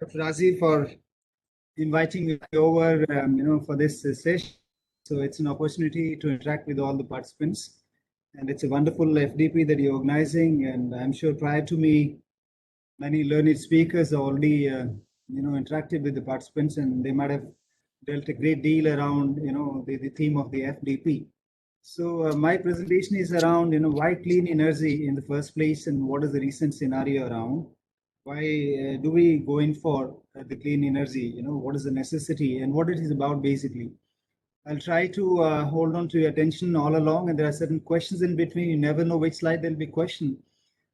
Dr. Razi, for inviting me over, for this session. So it's an opportunity to interact with all the participants, and it's a wonderful FDP that you're organizing. And I'm sure prior to me, many learned speakers are already, interacted with the participants, and they might have dealt a great deal around, the theme of the FDP. So my presentation is around, why clean energy in the first place, and what is the recent scenario around? Why do we go in for the clean energy? What is the necessity and what it is about basically? I'll try to hold on to your attention all along, and there are certain questions in between. You never know which slide there'll be question.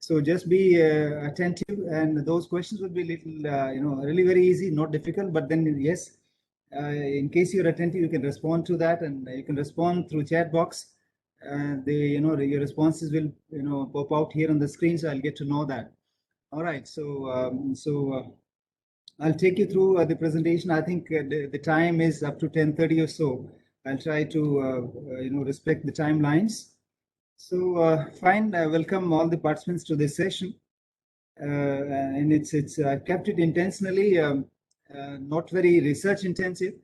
So just be attentive, and those questions will be little, really very easy, not difficult. But then, yes, in case you're attentive, you can respond to that, and you can respond through chat box. Your responses will, pop out here on the screen, so I'll get to know that. All right, so I'll take you through the presentation. I think the time is up to 10:30 or so. I'll try to, respect the timelines. So fine, I welcome all the participants to this session. And I've kept it intentionally, not very research intensive,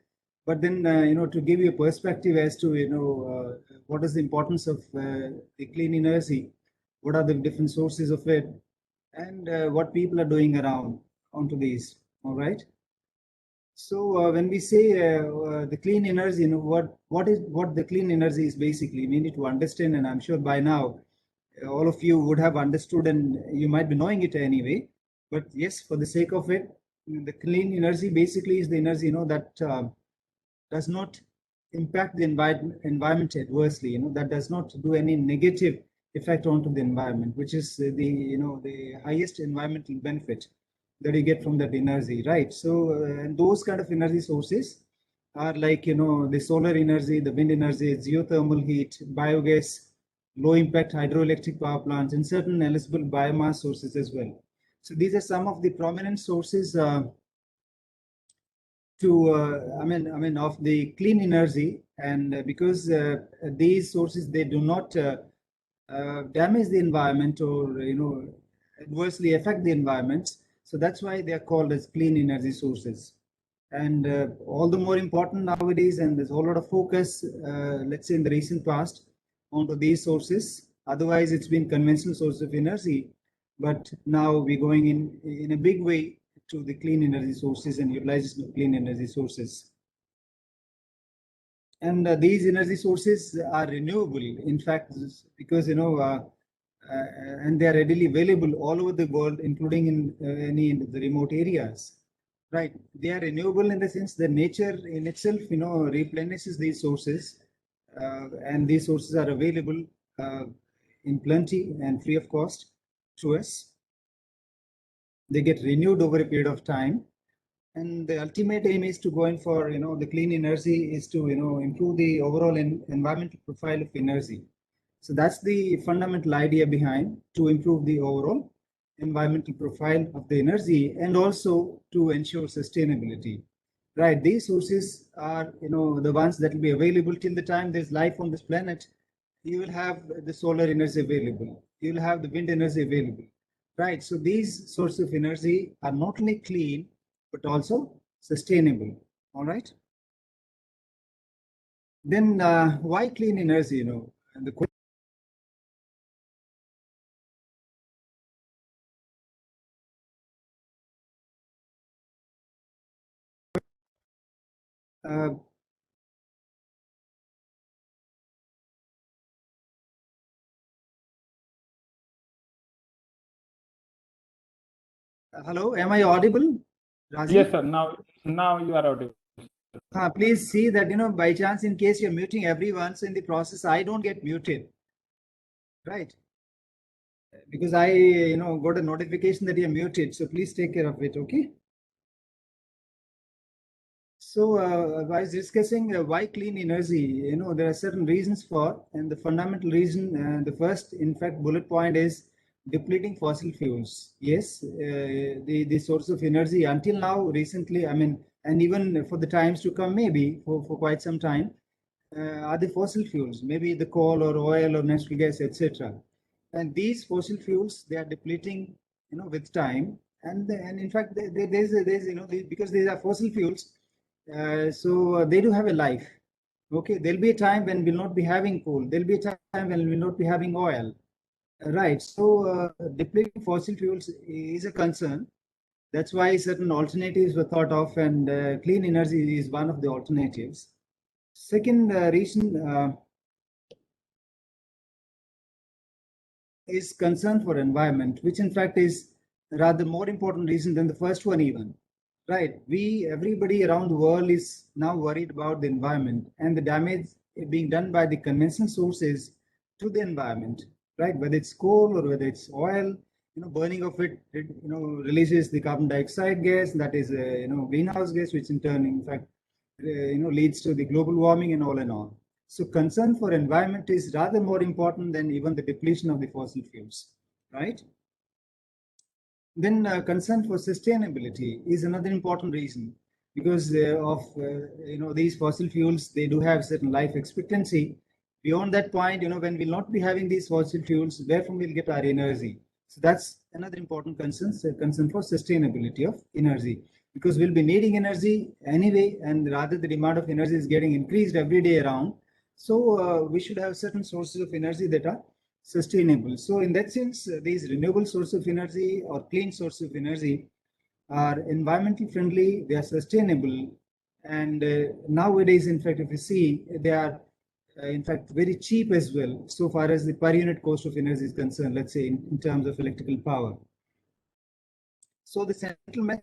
but then, to give you a perspective as to, what is the importance of the clean energy, what are the different sources of it, and what people are doing around onto these. All right. So when we say the clean energy, what the clean energy is basically, we need to understand, and I'm sure by now all of you would have understood, and you might be knowing it anyway. But yes, for the sake of it, the clean energy basically is the energy that does not impact the environment adversely. That does not do any negative effect onto the environment, which is the highest environmental benefit that you get from that energy, right? So and those kind of energy sources are like the solar energy, the wind energy, geothermal heat, biogas, low impact hydroelectric power plants, and certain eligible biomass sources as well. So these are some of the prominent sources of the clean energy, and because these sources, they do not damage the environment or adversely affect the environment. So that's why they are called as clean energy sources. And all the more important nowadays, and there's a whole lot of focus, let's say in the recent past, onto these sources. Otherwise, it's been conventional source of energy, but now we're going in a big way to the clean energy sources and utilization of clean energy sources. And these energy sources are renewable, in fact, because and they are readily available all over the world, including in any in the remote areas. Right, they are renewable in the sense that nature in itself, replenishes these sources, and these sources are available in plenty and free of cost to us. They get renewed over a period of time, and the ultimate aim is to go in for the clean energy is to improve the overall environmental profile of energy. So that's the fundamental idea behind, to improve the overall environmental profile of the energy and also to ensure sustainability. Right, these sources are the ones that will be available till the time there's life on this planet. You will have the solar energy available, you will have the wind energy available. Right, so these sources of energy are not only clean but also sustainable. All right. Then why clean energy? And the question. Hello, am I audible, Razi? Yes, sir. Now you are audible. Please see that, by chance, in case you're muting everyone, so in the process, I don't get muted, right? Because I, got a notification that you're muted. So please take care of it, okay? So I was discussing why clean energy. There are certain reasons for, and the fundamental reason, the first, in fact, bullet point is depleting fossil fuels. Yes, the source of energy until now, recently, and even for the times to come, maybe for quite some time, are the fossil fuels, maybe the coal or oil or natural gas, etc. And these fossil fuels, they are depleting, with time, And in fact, there's because these are fossil fuels, so they do have a life. Okay, there'll be a time when we'll not be having coal. There'll be a time when we'll not be having oil. Right. So depleting fossil fuels is a concern. That's why certain alternatives were thought of, and clean energy is one of the alternatives. Second reason is concern for environment, which in fact is rather more important reason than the first one even. Right. Everybody around the world is now worried about the environment and the damage being done by the conventional sources to the environment. Right. Whether it's coal or whether it's oil, burning of it, releases the carbon dioxide gas, that is, greenhouse gas, which in turn, in fact, leads to the global warming and all and all. So concern for environment is rather more important than even the depletion of the fossil fuels, right? Then concern for sustainability is another important reason, because of these fossil fuels, they do have certain life expectancy. Beyond that point, when we'll not be having these fossil fuels, where from we'll get our energy? So that's another important concern for sustainability of energy, because we'll be needing energy anyway, and rather the demand of energy is getting increased every day around. So we should have certain sources of energy that are sustainable. So in that sense, these renewable sources of energy or clean sources of energy are environmentally friendly, they are sustainable, and nowadays, in fact, if you see, they are in fact very cheap as well, so far as the per unit cost of energy is concerned, let's say in terms of electrical power. So the central message,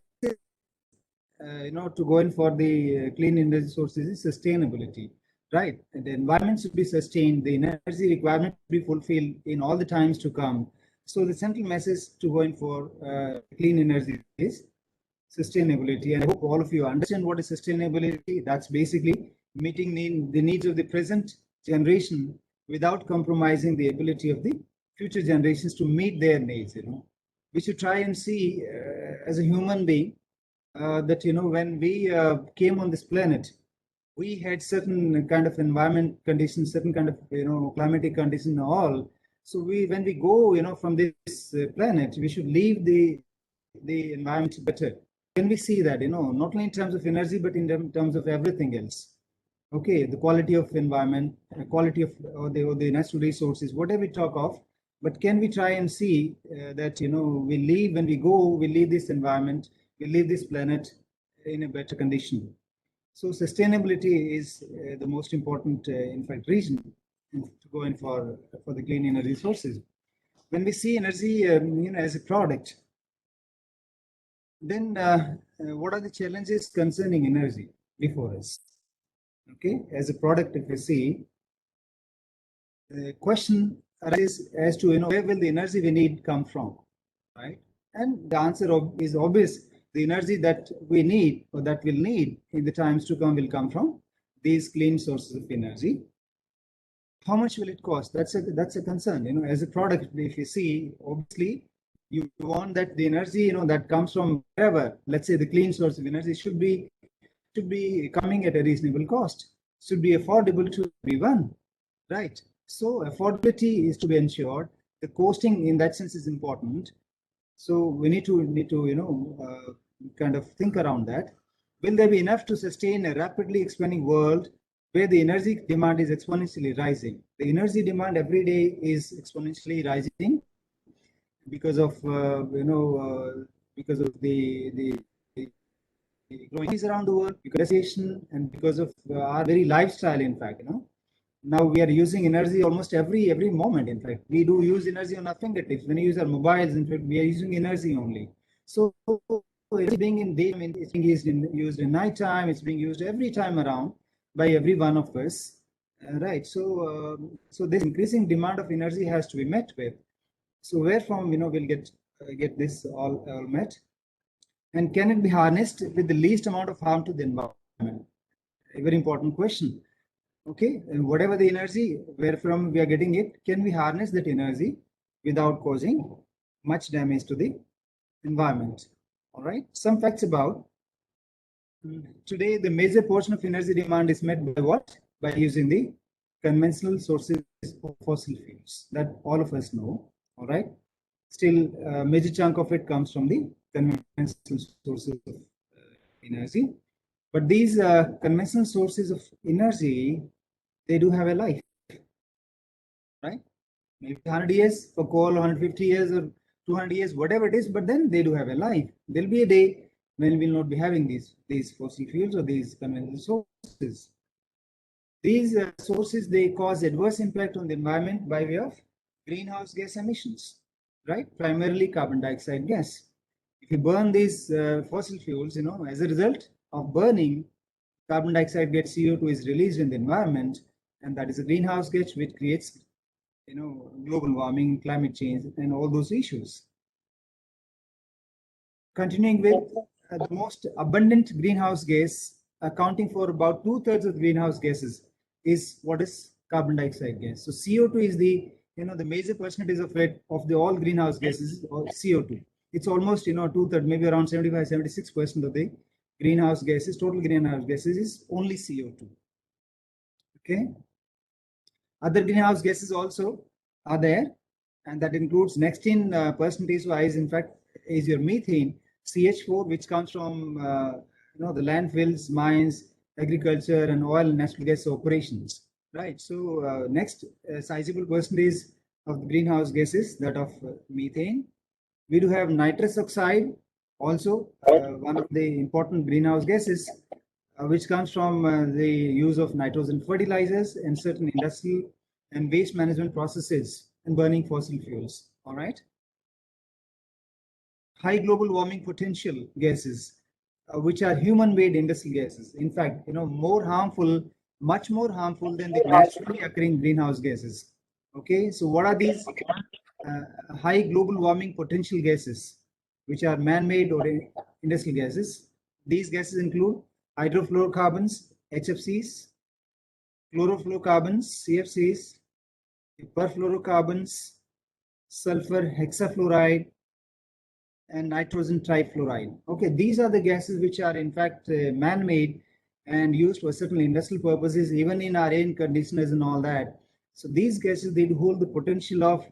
to go in for the clean energy sources is sustainability. Right, and the environment should be sustained, the energy requirement should be fulfilled in all the times to come. So the central message to go in for clean energy is sustainability. And I hope all of you understand what is sustainability. That's basically meeting the needs of the present generation without compromising the ability of the future generations to meet their needs. We should try and see as a human being that when we came on this planet, we had certain kind of environment conditions, certain kind of climatic conditions and all. So when we go from this planet, we should leave the environment better. Can we see that not only in terms of energy but in terms of everything else? Okay, the quality of environment, quality of the natural resources, whatever we talk of. But can we try and see that we leave, when we go, we leave this environment, we leave this planet in a better condition? So sustainability is the most important, in fact, reason to go in for the clean energy sources. When we see energy, as a product, then what are the challenges concerning energy before us? Okay, as a product, if we see, the question arises as to where will the energy we need come from, right? And the answer is obvious. The energy that we need, or that we'll need in the times to come, will come from these clean sources of energy. How much will it cost? That's a concern. As a product, if you see, obviously, you want that the energy that comes from wherever, let's say the clean source of energy, should be coming at a reasonable cost, should be affordable to everyone, right? So affordability is to be ensured. The costing, in that sense, is important. So we need to kind of think around that. Will there be enough to sustain a rapidly expanding world where the energy demand is exponentially rising? The energy demand every day is exponentially rising because of because of the growing around the world, because and because of our very lifestyle. In fact, now we are using energy almost every moment. In fact, we do use energy on our fingertips. When we use our mobiles, in fact, we are using energy only. So it's being in daytime, it's being used in nighttime, it's being used every time around by every one of us. Right. So so this increasing demand of energy has to be met with. So where from we'll get this all met? And can it be harnessed with the least amount of harm to the environment? A very important question. Okay, and whatever the energy, where from we are getting it, can we harness that energy without causing much damage to the environment? All right, some facts about today. The major portion of energy demand is met by what? By using the conventional sources of fossil fuels that all of us know. All right, still a major chunk of it comes from the conventional sources of energy. But these conventional sources of energy, they do have a life, right? Maybe 100 years for coal, 150 years or 200 years, whatever it is, but then they do have a life. There'll be a day when we'll not be having these fossil fuels or these conventional sources. These sources, they cause adverse impact on the environment by way of greenhouse gas emissions, right? Primarily carbon dioxide gas. If you burn these fossil fuels, as a result of burning, carbon dioxide gas, CO2 is released in the environment, and that is a greenhouse gas which creates, global warming, climate change, and all those issues. Continuing with the most abundant greenhouse gas, accounting for about 2/3 of greenhouse gases, is what is carbon dioxide gas. So CO2 is the major percentage of it, of the all greenhouse gases, or CO2. It's almost 2/3, maybe around 75-76% of the greenhouse gases, total greenhouse gases, is only CO2. Okay. Other greenhouse gases also are there, and that includes next in percentage wise, in fact, is your methane, CH4, which comes from the landfills, mines, agriculture, and oil and natural gas operations, right? So next sizable percentage of the greenhouse gases, that of methane. We do have nitrous oxide, also one of the important greenhouse gases, which comes from the use of nitrogen fertilizers and certain industrial and waste management processes and burning fossil fuels. All right. High global warming potential gases, which are human-made industrial gases. In fact, more harmful, much more harmful than the naturally occurring greenhouse gases. Okay, so what are these high global warming potential gases, which are man-made or industrial gases? These gases include hydrofluorocarbons, HFCs, chlorofluorocarbons, CFCs, perfluorocarbons, sulfur hexafluoride, and nitrogen trifluoride. Okay, these are the gases which are in fact man-made and used for certain industrial purposes, even in our air conditioners and all that. So these gases, they hold the potential of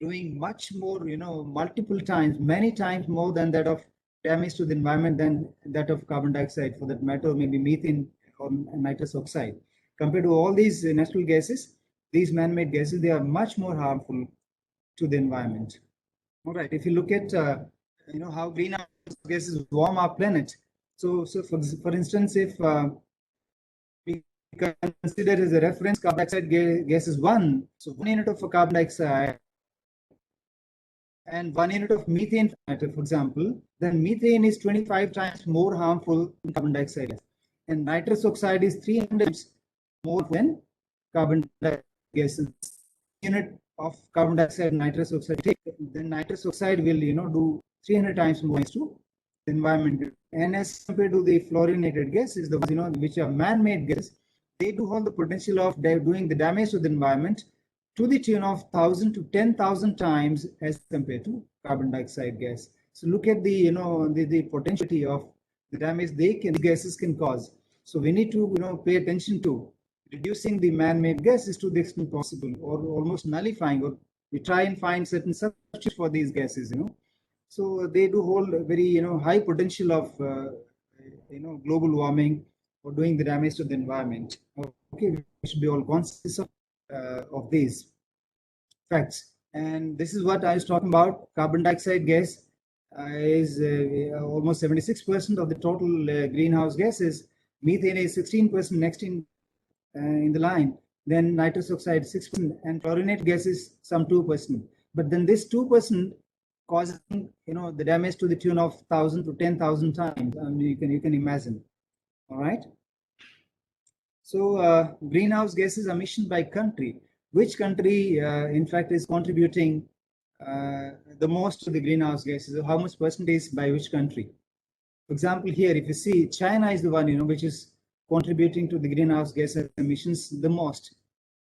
doing much more, multiple times, many times more than that of damage to the environment than that of carbon dioxide, for that matter, maybe methane or nitrous oxide. Compared to all these natural gases, these man-made gases, they are much more harmful to the environment. All right, if you look at how greenhouse gases warm our planet. So for instance, if we consider as a reference carbon dioxide gas is 1, so 1 unit of carbon dioxide and 1 unit of methane, for example, then methane is 25 times more harmful than carbon dioxide, and nitrous oxide is 300 times more than carbon dioxide gases. Unit of carbon dioxide and nitrous oxide, then nitrous oxide will do 300 times more to the environment. And as compared to the fluorinated gases, the which are man-made gases, they do hold the potential of doing the damage to the environment to the tune of 1,000 to 10,000 times as compared to carbon dioxide gas. So look at the the potentiality of the damage gases can cause. So we need to pay attention to reducing the man-made gases to the extent possible, or almost nullifying, or we try and find certain substitutes for these gases. So they do hold a very high potential of global warming or doing the damage to the environment. Okay, we should be all conscious of these facts. And this is what I was talking about. Carbon dioxide gas is almost 76% of the total greenhouse gases. Methane is 16% next in the line. Then nitrous oxide 6%, and fluorinated gases some 2%. But then this 2% causes the damage to the tune of 1,000 to 10,000 times. You can imagine. All right. So greenhouse gases emission by country. Which country, in fact, is contributing the most to the greenhouse gases? How much percentage by which country? For example, here, if you see, China is the one which is contributing to the greenhouse gas emissions the most.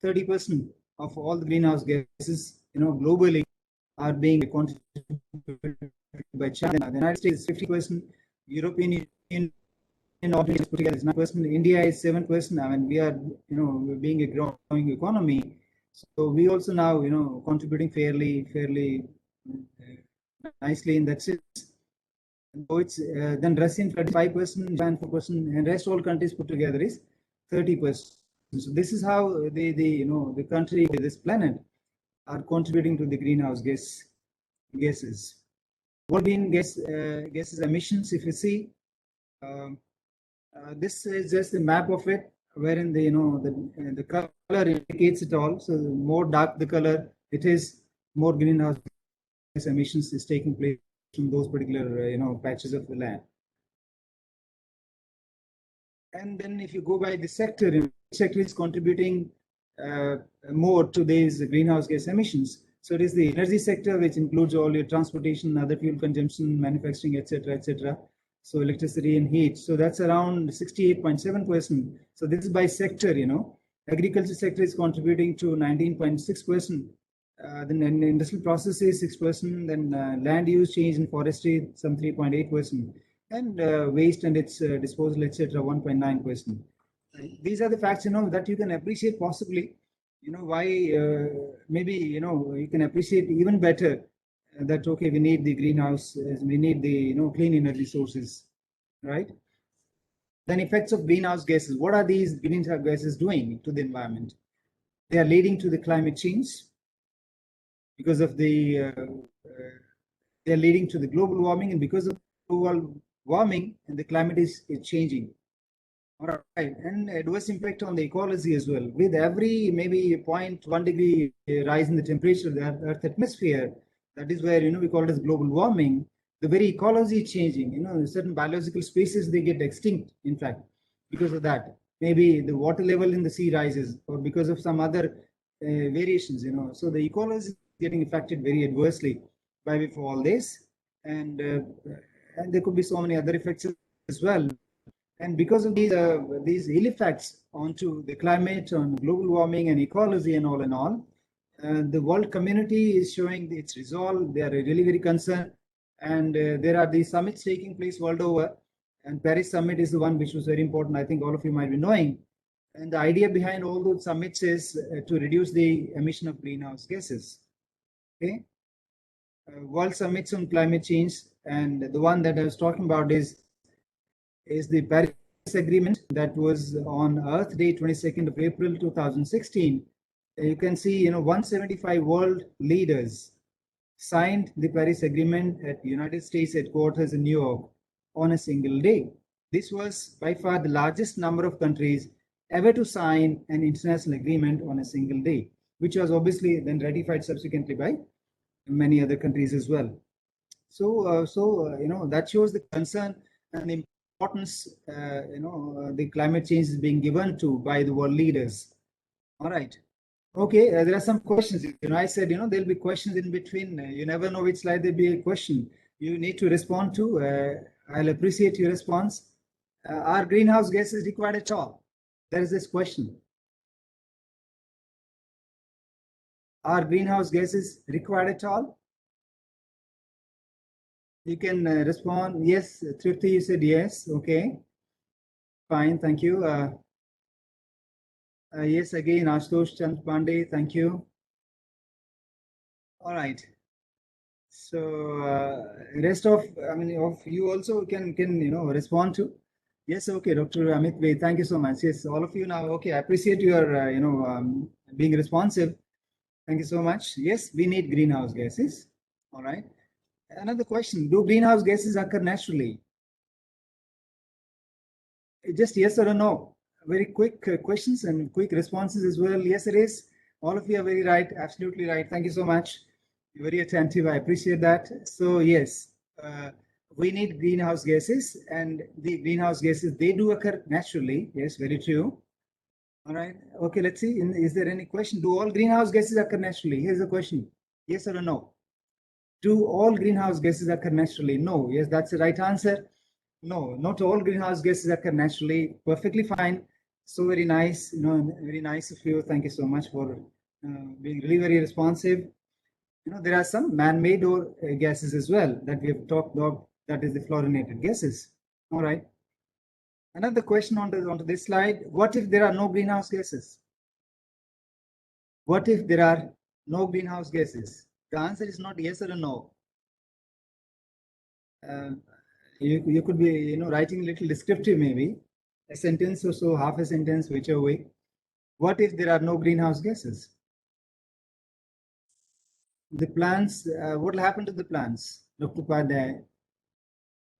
30% of all the greenhouse gases, globally, are being contributed by China. The United States is 50%, European Union is put together is 9%, India is 7%. I mean, we are, being a growing economy, so we also now, contributing fairly nicely in that sense. So it's then Russian 35%, Japan 4%, and rest all countries put together is 30%. So this is how the country, this planet, are contributing to the greenhouse gases. What being gases emissions? If you see, this is just a map of it, wherein the color indicates it all. So the more dark the color, it is more greenhouse gas emissions is taking place in those particular patches of the land. And then if you go by the sector, the sector is contributing more to these greenhouse gas emissions. So it is the energy sector, which includes all your transportation, other fuel consumption, manufacturing, etc., etc. So electricity and heat. So that's around 68.7%. So this is by sector. Agriculture sector is contributing to 19.6%. Then industrial processes 6%. Then land use change in forestry some 3.8%. And waste and its disposal, etc., 1.9%. These are the facts, that you can appreciate possibly, why maybe, you can appreciate even better that, okay, we need the greenhouse, we need the, clean energy sources, right? Then effects of greenhouse gases. What are these greenhouse gases doing to the environment? They are leading to the climate change because of they are leading to the global warming, and because of global warming and the climate is changing. All right, and adverse impact on the ecology as well. With every maybe 0.1 degree rise in the temperature of the Earth atmosphere, that is where we call it as global warming. The very ecology is changing. Certain biological species, they get extinct, in fact, because of that. Maybe the water level in the sea rises, or because of some other variations. So the ecology is getting affected very adversely by all this, and there could be so many other effects as well. And because of these ill effects onto the climate, on global warming and ecology and all in all, the world community is showing its resolve. They are really very concerned. And there are these summits taking place world over. And Paris Summit is the one which was very important. I think all of you might be knowing. And the idea behind all those summits is to reduce the emission of greenhouse gases. Okay. World Summits on Climate Change. And the one that I was talking about is the Paris Agreement that was on Earth Day, 22nd of April, 2016. You can see, 175 world leaders signed the Paris Agreement at the United States headquarters in New York on a single day. This was by far the largest number of countries ever to sign an international agreement on a single day, which was obviously then ratified subsequently by many other countries as well. So, that shows the concern and the importance, the climate change is being given to by the world leaders. All right. Okay, there are some questions. I said, there'll be questions in between. You never know which slide there'll be a question you need to respond to. I'll appreciate your response. Are greenhouse gases required at all? There is this question. Are greenhouse gases required at all? You can respond. Yes, Tripti, you said yes. Okay, fine. Thank you. Yes, again, Ashutosh Chand Pandey. Thank you. All right. So rest of you also can respond to. Yes. Okay, Dr. Amit Bey. Thank you so much. Yes, all of you now. Okay, I appreciate your being responsive. Thank you so much. Yes, we need greenhouse gases. All right. Another question: do greenhouse gases occur naturally? Just yes or no. Very quick questions and quick responses as well. Yes, it is. All of you are very right. Absolutely right. Thank you so much. You're very attentive. I appreciate that. So yes, we need greenhouse gases, and the greenhouse gases, they do occur naturally. Yes, very true. All right. Okay, let's see. Is there any question? Do all greenhouse gases occur naturally? Here's the question. Yes or no? Do all greenhouse gases occur naturally? No. Yes, that's the right answer. No, not all greenhouse gases occur naturally. Perfectly fine. So very nice. Very nice of you. Thank you so much for being really very responsive. There are some man-made or gases as well that we have talked about. That is the fluorinated gases. All right. Another question onto this slide. What if there are no greenhouse gases? What if there are no greenhouse gases? The answer is not yes or no. you could be, you know, writing a little descriptive, maybe a sentence or so, half a sentence, whichever way. What if there are no greenhouse gases? The plants, what will happen to the plants? Dr. Upadhyay,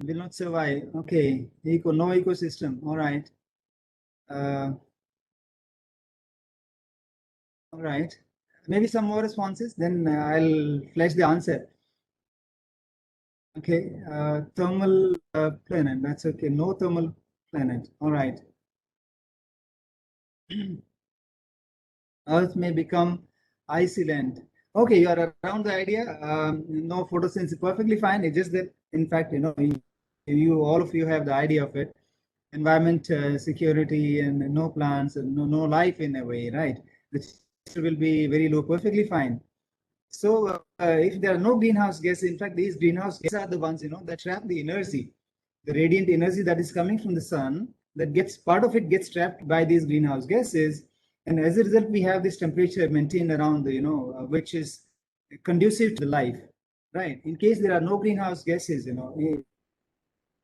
will not survive. Okay, no ecosystem. All right. All right. Maybe some more responses, then I'll flash the answer. Okay, thermal planet. That's okay. No thermal planet. All right. Earth may become icy land. Okay, you are around the idea. No photosynthesis, perfectly fine. It's just that, in fact, you know, you all of you have the idea of it. Environment security and no plants and no life in a way, right? The temperature will be very low. Perfectly fine. So if there are no greenhouse gases, in fact, these greenhouse gases are the ones, you know, that trap the energy, the radiant energy that is coming from the sun, that gets, part of it gets trapped by these greenhouse gases. And as a result, we have this temperature maintained around the, you know, which is conducive to life, right? In case there are no greenhouse gases, you know,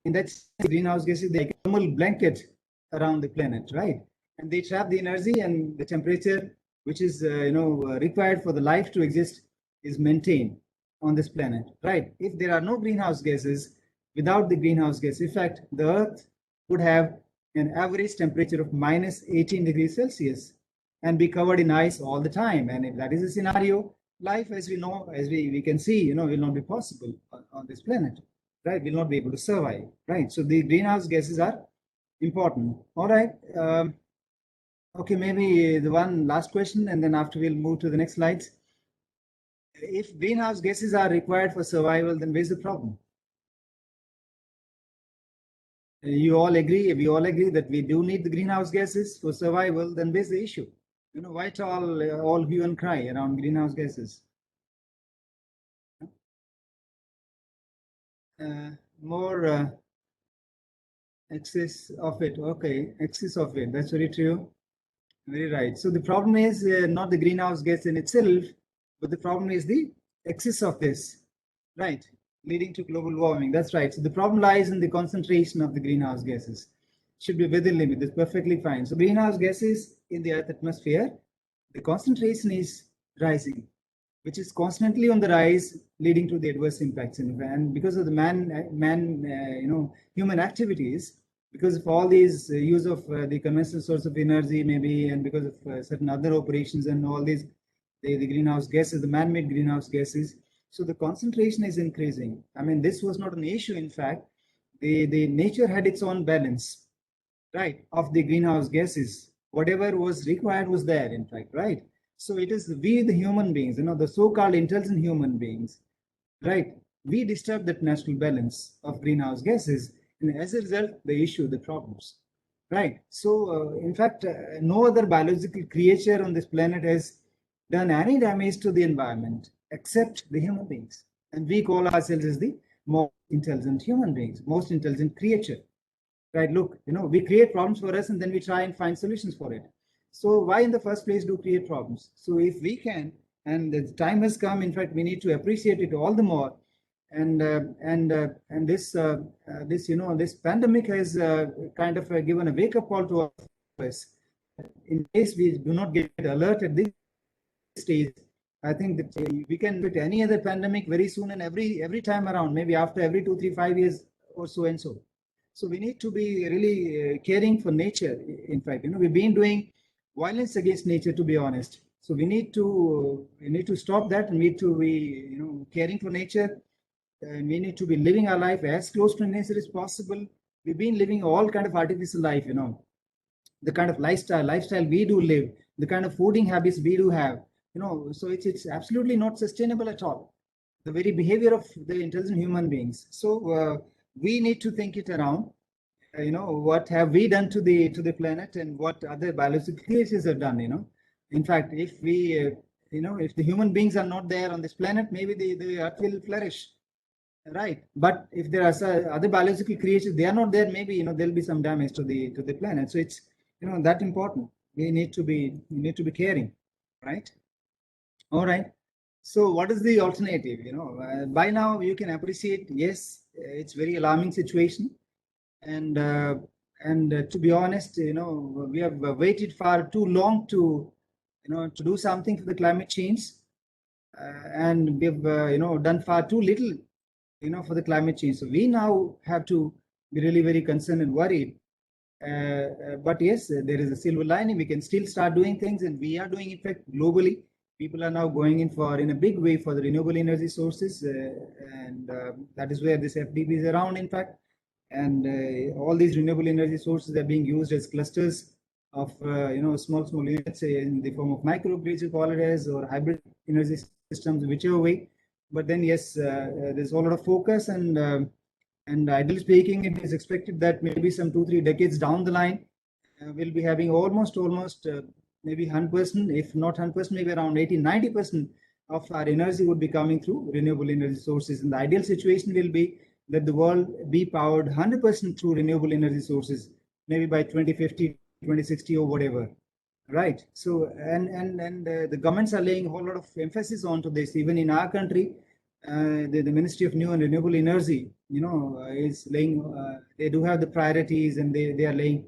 in that greenhouse gases, they thermal blanket around the planet, right? And they trap the energy, and the temperature, which is, required for the life to exist, is maintained on this planet, right? If there are no greenhouse gases, without the greenhouse gas effect, the Earth would have an average temperature of minus 18 degrees Celsius and be covered in ice all the time. And if that is the scenario, life, as we know, as we can see, you know, will not be possible on this planet, right? Will not be able to survive, right? So the greenhouse gases are important. All right. Okay, maybe the one last question, and then after we'll move to the next slides. If greenhouse gases are required for survival, then where's the problem? You all agree, we all agree that we do need the greenhouse gases for survival, then where's the issue? You know, why it all hue and cry around greenhouse gases? More excess of it. Okay, excess of it. That's very true. Very right. So the problem is not the greenhouse gas in itself, but the problem is the excess of this, right? Leading to global warming. That's right. So the problem lies in the concentration of the greenhouse gases. Should be within limit. That's perfectly fine. So greenhouse gases in the Earth atmosphere, the concentration is rising, which is constantly on the rise, leading to the adverse impacts. And because of the human activities, because of all these use of the conventional source of energy, maybe, and because of certain other operations and all these, the greenhouse gases, the man-made greenhouse gases, so the concentration is increasing. I mean, this was not an issue. In fact, the nature had its own balance, right, of the greenhouse gases. Whatever was required was there, in fact, right? So it is we, the human beings, you know, the so-called intelligent human beings, right? We disturb that natural balance of greenhouse gases, and as a result, the issue, the problems, right? So, in fact, no other biological creature on this planet has done any damage to the environment except the human beings, and we call ourselves as the most intelligent human beings, most intelligent creature, right? Look, you know, we create problems for us, and then we try and find solutions for it. So why in the first place do create problems? So if we can, and the time has come, in fact, we need to appreciate it all the more. And this this pandemic has kind of given a wake-up call to us. In case we do not get alert at this stage, I think that we can hit any other pandemic very soon, and every time around, maybe after every 2, 3, 5 years or so and so. So we need to be really caring for nature. In fact, you know, we've been doing violence against nature, to be honest. So we need to stop that, and we need to be, you know, caring for nature, and we need to be living our life as close to nature as possible. We've been living all kind of artificial life, you know, the kind of lifestyle we do live, the kind of fooding habits we do have, you know. So it's absolutely not sustainable at all, the very behavior of the intelligent human beings. So we need to think it around. You know, what have we done to the planet, and what other biological creatures have done, you know. In fact, if we if the human beings are not there on this planet, maybe the Earth will flourish, right? But if there are other biological creatures, they are not there, maybe, you know, there'll be some damage to the planet. So it's, you know, that important. We need to be caring, right? All right. So what is the alternative? You know, by now you can appreciate, yes, it's very alarming situation. And to be honest, we have waited far too long to, to do something for the climate change, and we've done far too little, for the climate change. So we now have to be really very concerned and worried. But yes, there is a silver lining. We can still start doing things, and we are doing, in fact, globally. People are now going in a big way for the renewable energy sources, and that is where this FDP is around, in fact. And all these renewable energy sources are being used as clusters of small units in the form of microgrids, you call it as, or hybrid energy systems, whichever way. But then yes, there's a lot of focus, and ideally speaking, it is expected that maybe some 2-3 decades down the line, we'll be having almost maybe 100%, if not 100%, maybe around 80-90% of our energy would be coming through renewable energy sources. And the ideal situation will be that the world be powered 100% through renewable energy sources, maybe by 2050, 2060, or whatever. Right. So, and the governments are laying a whole lot of emphasis onto this. Even in our country, the Ministry of New and Renewable Energy, is laying. They do have the priorities, and they are laying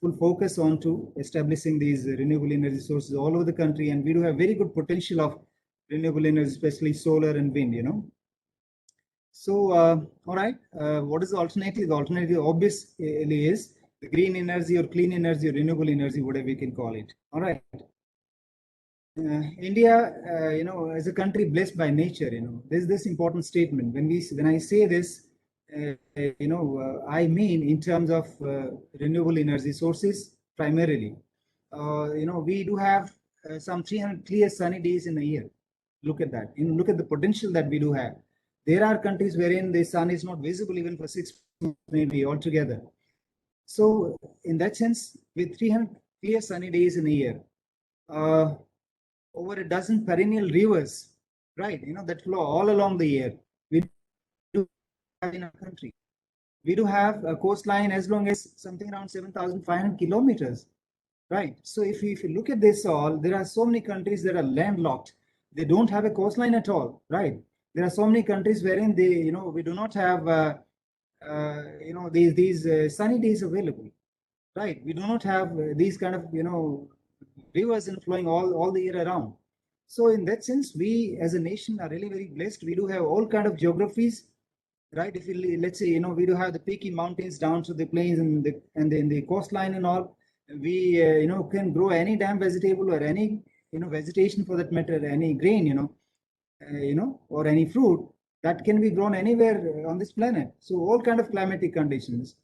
full focus on to establishing these renewable energy sources all over the country. And we do have very good potential of renewable energy, especially solar and wind. So, all right, what is the alternative? The alternative obviously is the green energy or clean energy or renewable energy, whatever you can call it. All right. India, as a country blessed by nature, there's this important statement. When I say this, I mean in terms of renewable energy sources primarily. We do have some 300 clear sunny days in a year. Look at that. Look at the potential that we do have. There are countries wherein the sun is not visible even for 6 months, maybe altogether. So, in that sense, with 300 clear sunny days in a year, over a dozen perennial rivers, right, that flow all along the year, we do have in our country. We do have a coastline as long as something around 7,500 kilometers, right? So if you look at this all, there are so many countries that are landlocked. They don't have a coastline at all, right? There are so many countries wherein we do not have, these sunny days available, right? We do not have these kind of, rivers flowing all the year around. So in that sense, we as a nation are really very blessed. We do have all kind of geographies, right? If let's say, we do have the peaky mountains down to the plains and the coastline and all. We can grow any damn vegetable or any vegetation for that matter, any grain, or any fruit that can be grown anywhere on this planet. So all kind of climatic conditions,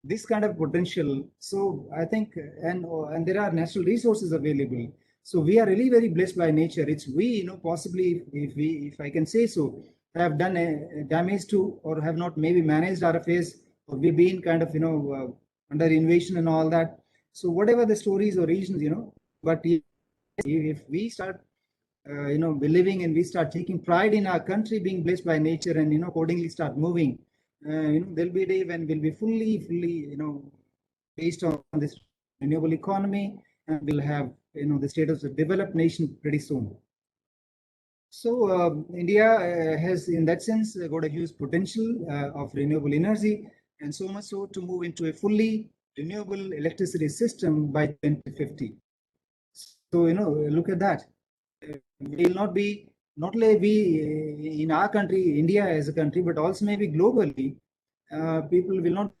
this kind of potential. So I think, and there are natural resources available. So we are really very blessed by nature. It's we, possibly, if I can say so, have done a damage to, or have not maybe managed our affairs, or we've been kind of, under invasion and all that. So whatever the stories or reasons, but if we start, believing, and we start taking pride in our country being blessed by nature, and, accordingly start moving, there'll be a day when we'll be fully, based on this renewable economy, and we'll have, the status of developed nation pretty soon. So India has, in that sense, got a huge potential of renewable energy, and so much so to move into a fully renewable electricity system by 2050. So, look at that. Will not only be in our country, India as a country, but also maybe globally, people will not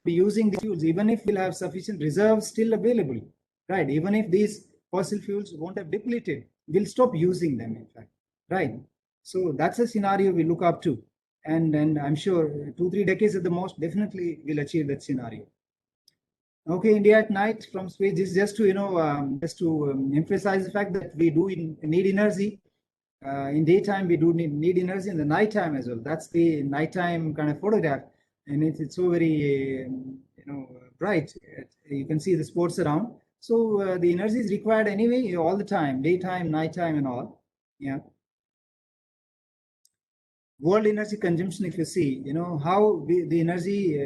be using the fuels, even if we'll have sufficient reserves still available, right? Even if these fossil fuels won't have depleted, we'll stop using them, in fact, right? So that's a scenario we look up to, and I'm sure 2-3 decades at the most definitely will achieve that scenario. Okay, India at night from space. This is just to emphasize the fact that we do need energy. In daytime we do need energy, in the nighttime as well. That's the nighttime kind of photograph, and it's so very bright. You can see the spots around. So the energy is required anyway all the time, daytime, nighttime, and all. Yeah. World energy consumption, if you see, how the energy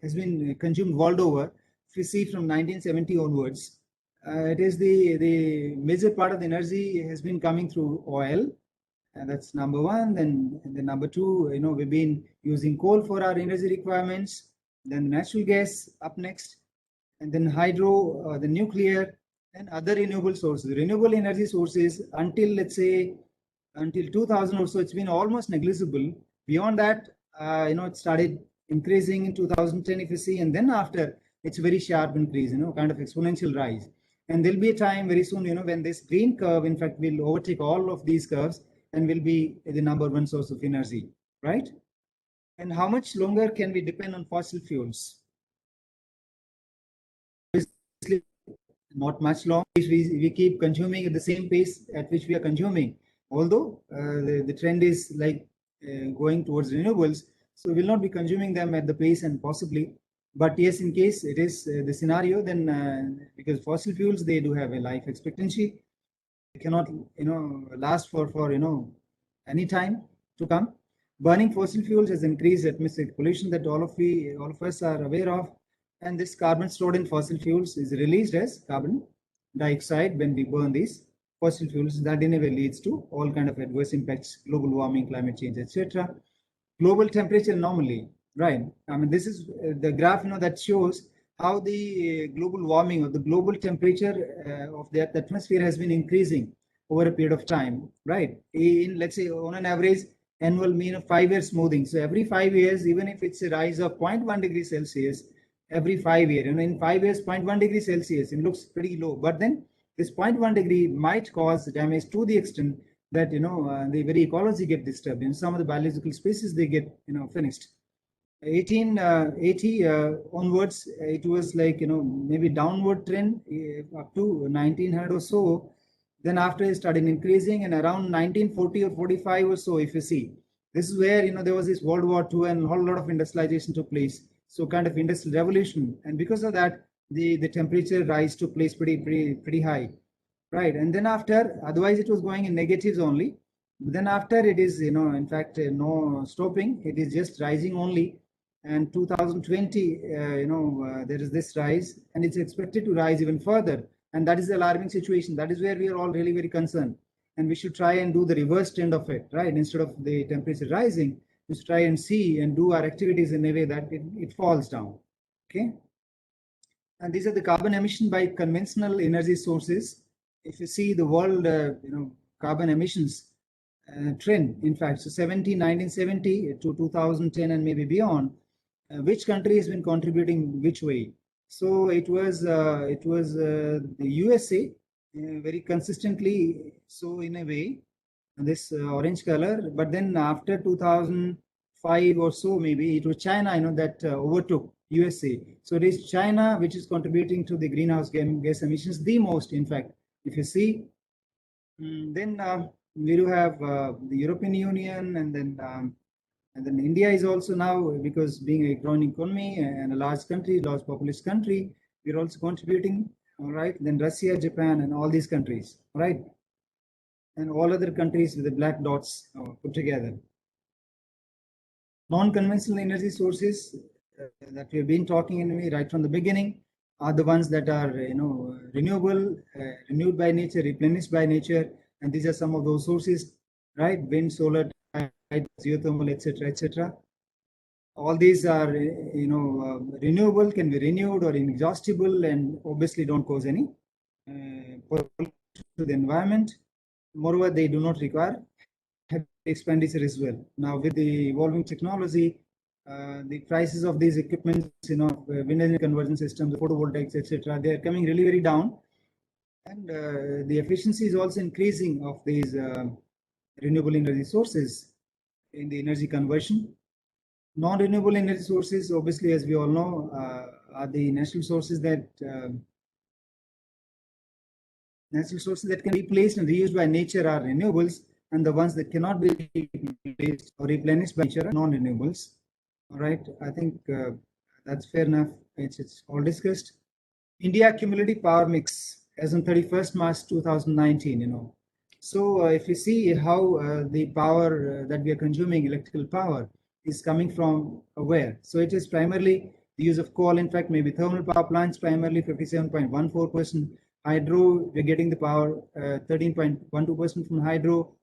has been consumed world over. If you see from 1970 onwards, it is the major part of the energy has been coming through oil, And that's number one. Then number two, we've been using coal for our energy requirements. Then natural gas up next, and then hydro, the nuclear, and other renewable sources. Renewable energy sources until, let's say, until 2000 or so, it's been almost negligible. Beyond that, it started increasing in 2010, if you see, and then after, it's a very sharp increase, kind of exponential rise. And there'll be a time very soon, when this green curve, in fact, will overtake all of these curves and will be the number one source of energy, right? And how much longer can we depend on fossil fuels? Obviously, not much longer. We keep consuming at the same pace at which we are consuming. Although the trend is like going towards renewables, so we will not be consuming them at the pace and possibly. But yes, in case it is the scenario, then because fossil fuels, they do have a life expectancy, they cannot last for any time to come. Burning fossil fuels has increased atmospheric pollution that all of us are aware of, and this carbon stored in fossil fuels is released as carbon dioxide when we burn these fossil fuels. That in a way leads to all kind of adverse impacts, global warming, climate change, etc. Global temperature anomaly, right? I mean, this is the graph that shows how the global warming or the global temperature of the atmosphere has been increasing over a period of time, right? In, let's say, on an average annual mean of 5 years smoothing. So every 5 years, even if it's a rise of 0.1 degrees Celsius every 5 years, in 5 years, 0.1 degrees Celsius, it looks pretty low. But then this 0.1 degree might cause damage to the extent that the very ecology get disturbed. In some of the biological species, they get finished. 1880 onwards, it was like maybe downward trend up to 1900 or so. Then after it started increasing, and around 1940 or 45 or so, if you see, this is where there was this World War II and a whole lot of industrialization took place. So kind of industrial revolution, and because of that, the temperature rise took place pretty high, right? And then after, otherwise it was going in negatives only. But then after, it is in fact no stopping. It is just rising only. And 2020, there is this rise, and it's expected to rise even further. And that is the alarming situation. That is where we are all really very concerned. And we should try and do the reverse trend of it, right? Instead of the temperature rising, we should try and see and do our activities in a way that it falls down, okay? And these are the carbon emission by conventional energy sources. If you see the world, carbon emissions trend, in fact, so 1970 to 2010 and maybe beyond, which country has been contributing which way? So it was the USA very consistently. So in a way, this orange color. But then after 2005 or so, maybe it was China, that overtook USA. So it is China which is contributing to the greenhouse gas emissions the most. In fact, if you see, then we do have the European Union, and then India is also now, because being a growing economy and a large country, large populous country, we're also contributing, all right? Then Russia, Japan, and all these countries, right? And all other countries with the black dots put together. Non-conventional energy sources that we've been talking anyway right from the beginning are the ones that are renewable, renewed by nature, replenished by nature, and these are some of those sources, right? Wind, solar, geothermal, etc., etc. All these are renewable, can be renewed or inexhaustible, and obviously don't cause any pollution to the environment. Moreover, they do not require heavy expenditure as well. Now, with the evolving technology, the prices of these equipments, wind energy conversion systems, the photovoltaics, etc., they are coming really very down, and the efficiency is also increasing of these renewable energy sources in the energy conversion. Non-renewable energy sources, obviously, as we all know, are the natural sources that can be replaced and reused by nature are renewables, and the ones that cannot be replaced or replenished by nature are non-renewables. All right, I think that's fair enough. It's all discussed. India cumulative power mix as on 31st March 2019. So if you see how the power that we are consuming, electrical power, is coming from where? So it is primarily the use of coal. In fact, maybe thermal power plants, primarily 57.14%. Hydro, we're getting the power 13.12% from hydro.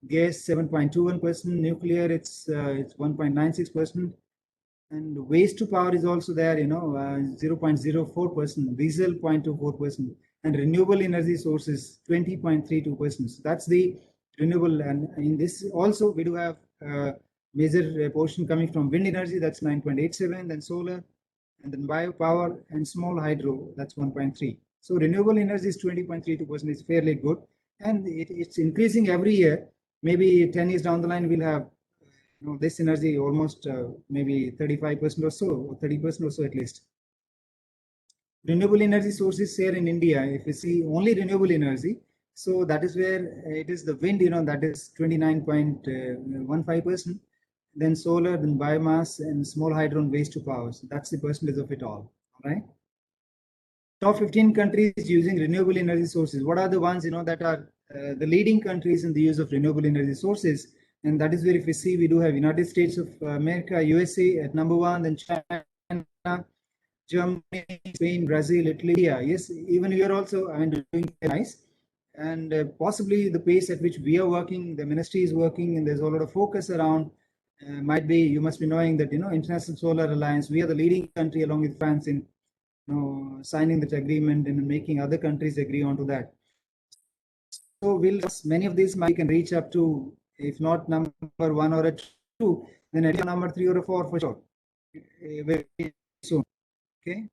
gas 7.21%, nuclear it's 1.96%, and waste to power is also there, 0.04%, diesel 0.24%, and renewable energy sources 20.32%. So that's the renewable, and in this also we do have major portion coming from wind energy, that's 9.87, then solar, and then biopower and small hydro, that's 1.3. So renewable energy is 20.32%, is fairly good, and it's increasing every year. Maybe 10 years down the line we'll have this energy almost maybe 35% or so, or 30% or so at least. Renewable energy sources here in India, if you see only renewable energy, so that is where it is the wind, that is 29.15%, then solar, then biomass, and small hydro and waste to power. So that's the percentage of it all right? Top 15 countries using renewable energy sources. What are the ones that are the leading countries in the use of renewable energy sources? And that is where, if we see, we do have United States of America, USA at number 1, then China, Germany, Spain, Brazil, Italy. Yes, even we are also doing nice. And possibly the pace at which we are working, the ministry is working, and there's a lot of focus around. Might be, you must be knowing that International Solar Alliance, we are the leading country along with France in signing that agreement and making other countries agree on to that. So many of these might can reach up to, if not number 1 or 2, then at least number 3 or 4 for sure, very soon. Okay.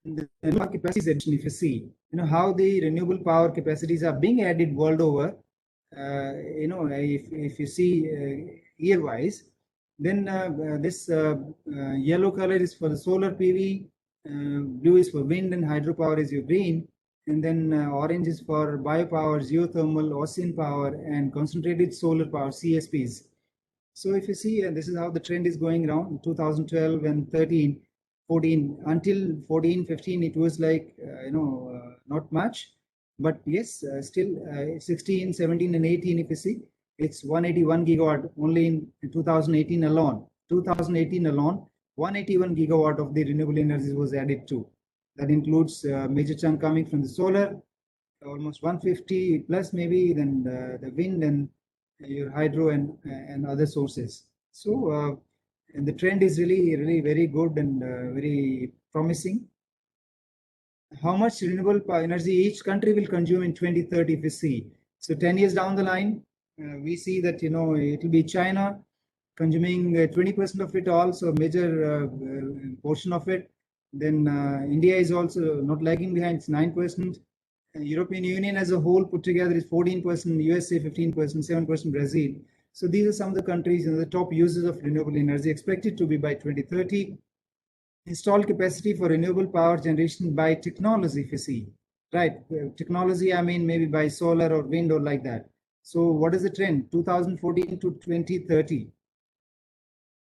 The capacities, if you see, how the renewable power capacities are being added world over. If you see year wise, then this yellow color is for the solar PV, blue is for wind and hydropower is your green, and then orange is for biopower, geothermal, ocean power, and concentrated solar power, CSPs. So if you see, this is how the trend is going around. 2012 and 13, 14, until 14, 15, it was like, not much. But yes, still 16, 17, and 18, if you see, it's 181 gigawatt only in 2018 alone. 2018 alone, 181 gigawatt of the renewable energy was added to. That includes major chunk coming from the solar, almost 150 plus maybe, then the wind and your hydro and other sources. So and the trend is really very good and very promising. How much renewable energy each country will consume in 2030, if we see. So 10 years down the line, we see that it will be China consuming 20% of it all, so a major portion of it. Then India is also not lagging behind, it's 9%. European Union as a whole put together is 14%, USA 15%, 7% Brazil. So these are some of the countries the top users of renewable energy, expected to be by 2030. Installed capacity for renewable power generation by technology, if you see, right? Technology, I mean maybe by solar or wind or like that. So what is the trend? 2014 to 2030.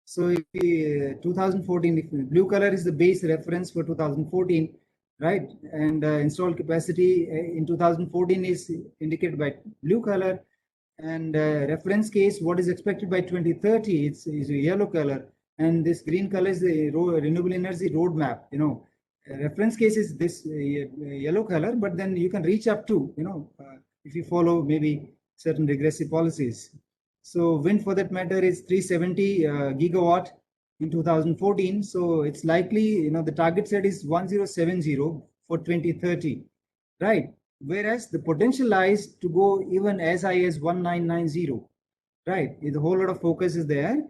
So 2014, if blue color is the base reference for 2014, right? And installed capacity in 2014 is indicated by blue color, and reference case, what is expected by 2030, is a yellow color, and this green color is the renewable energy roadmap. Reference case is this yellow color, but then you can reach up to, if you follow maybe certain regressive policies. So wind, for that matter, is 370 gigawatt in 2014. So it's likely, the target set is 1070 for 2030, right? Whereas the potential lies to go even as high as 1990, right? The whole lot of focus is there.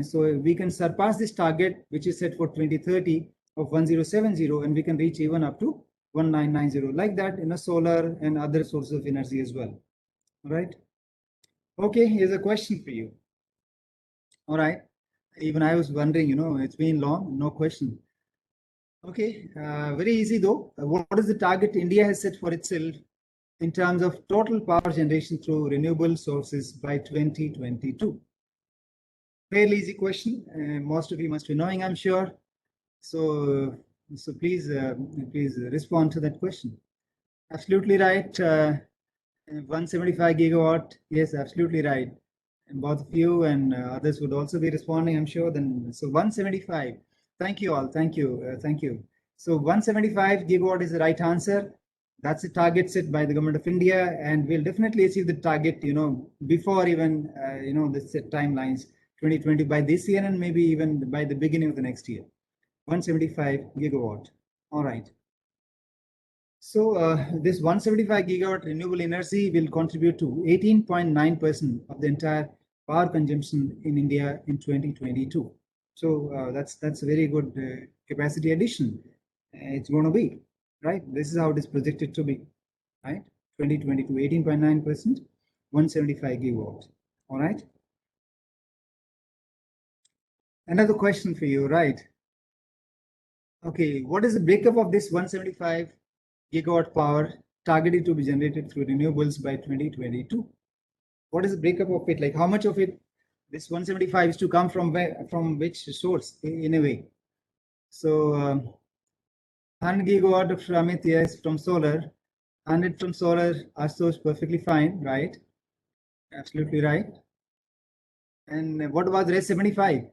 So we can surpass this target, which is set for 2030 of 1070, and we can reach even up to 1990, like that in a solar and other sources of energy as well. All right. Okay, here's a question for you. All right. Even I was wondering, it's been long, no question. Okay, very easy though. What is the target India has set for itself in terms of total power generation through renewable sources by 2022? Fairly easy question. Most of you must be knowing, I'm sure. So please respond to that question. Absolutely right. 175 gigawatt. Yes, absolutely right. And both of you and others would also be responding, I'm sure. Then so 175. Thank you all. Thank you. Thank you. So 175 gigawatt is the right answer. That's the target set by the government of India, and we'll definitely achieve the target, before even, the set timelines, 2020 by this year, and maybe even by the beginning of the next year. 175 gigawatt. All right. So this 175 gigawatt renewable energy will contribute to 18.9% of the entire power consumption in India in 2022. So that's a very good capacity addition. It's going to be, right? This is how it is projected to be, right? 2022, 18.9%, 175 gigawatts. All right. Another question for you, right? Okay, what is the breakup of this 175 gigawatt power targeted to be generated through renewables by 2022? What is the breakup of it? Like how much of it, this 175 is to come from where, from which source in a way? So 100 gigawatt from it, yes, from solar. 100 from solar are sourced perfectly fine, right? Absolutely right. And what about the rest 75?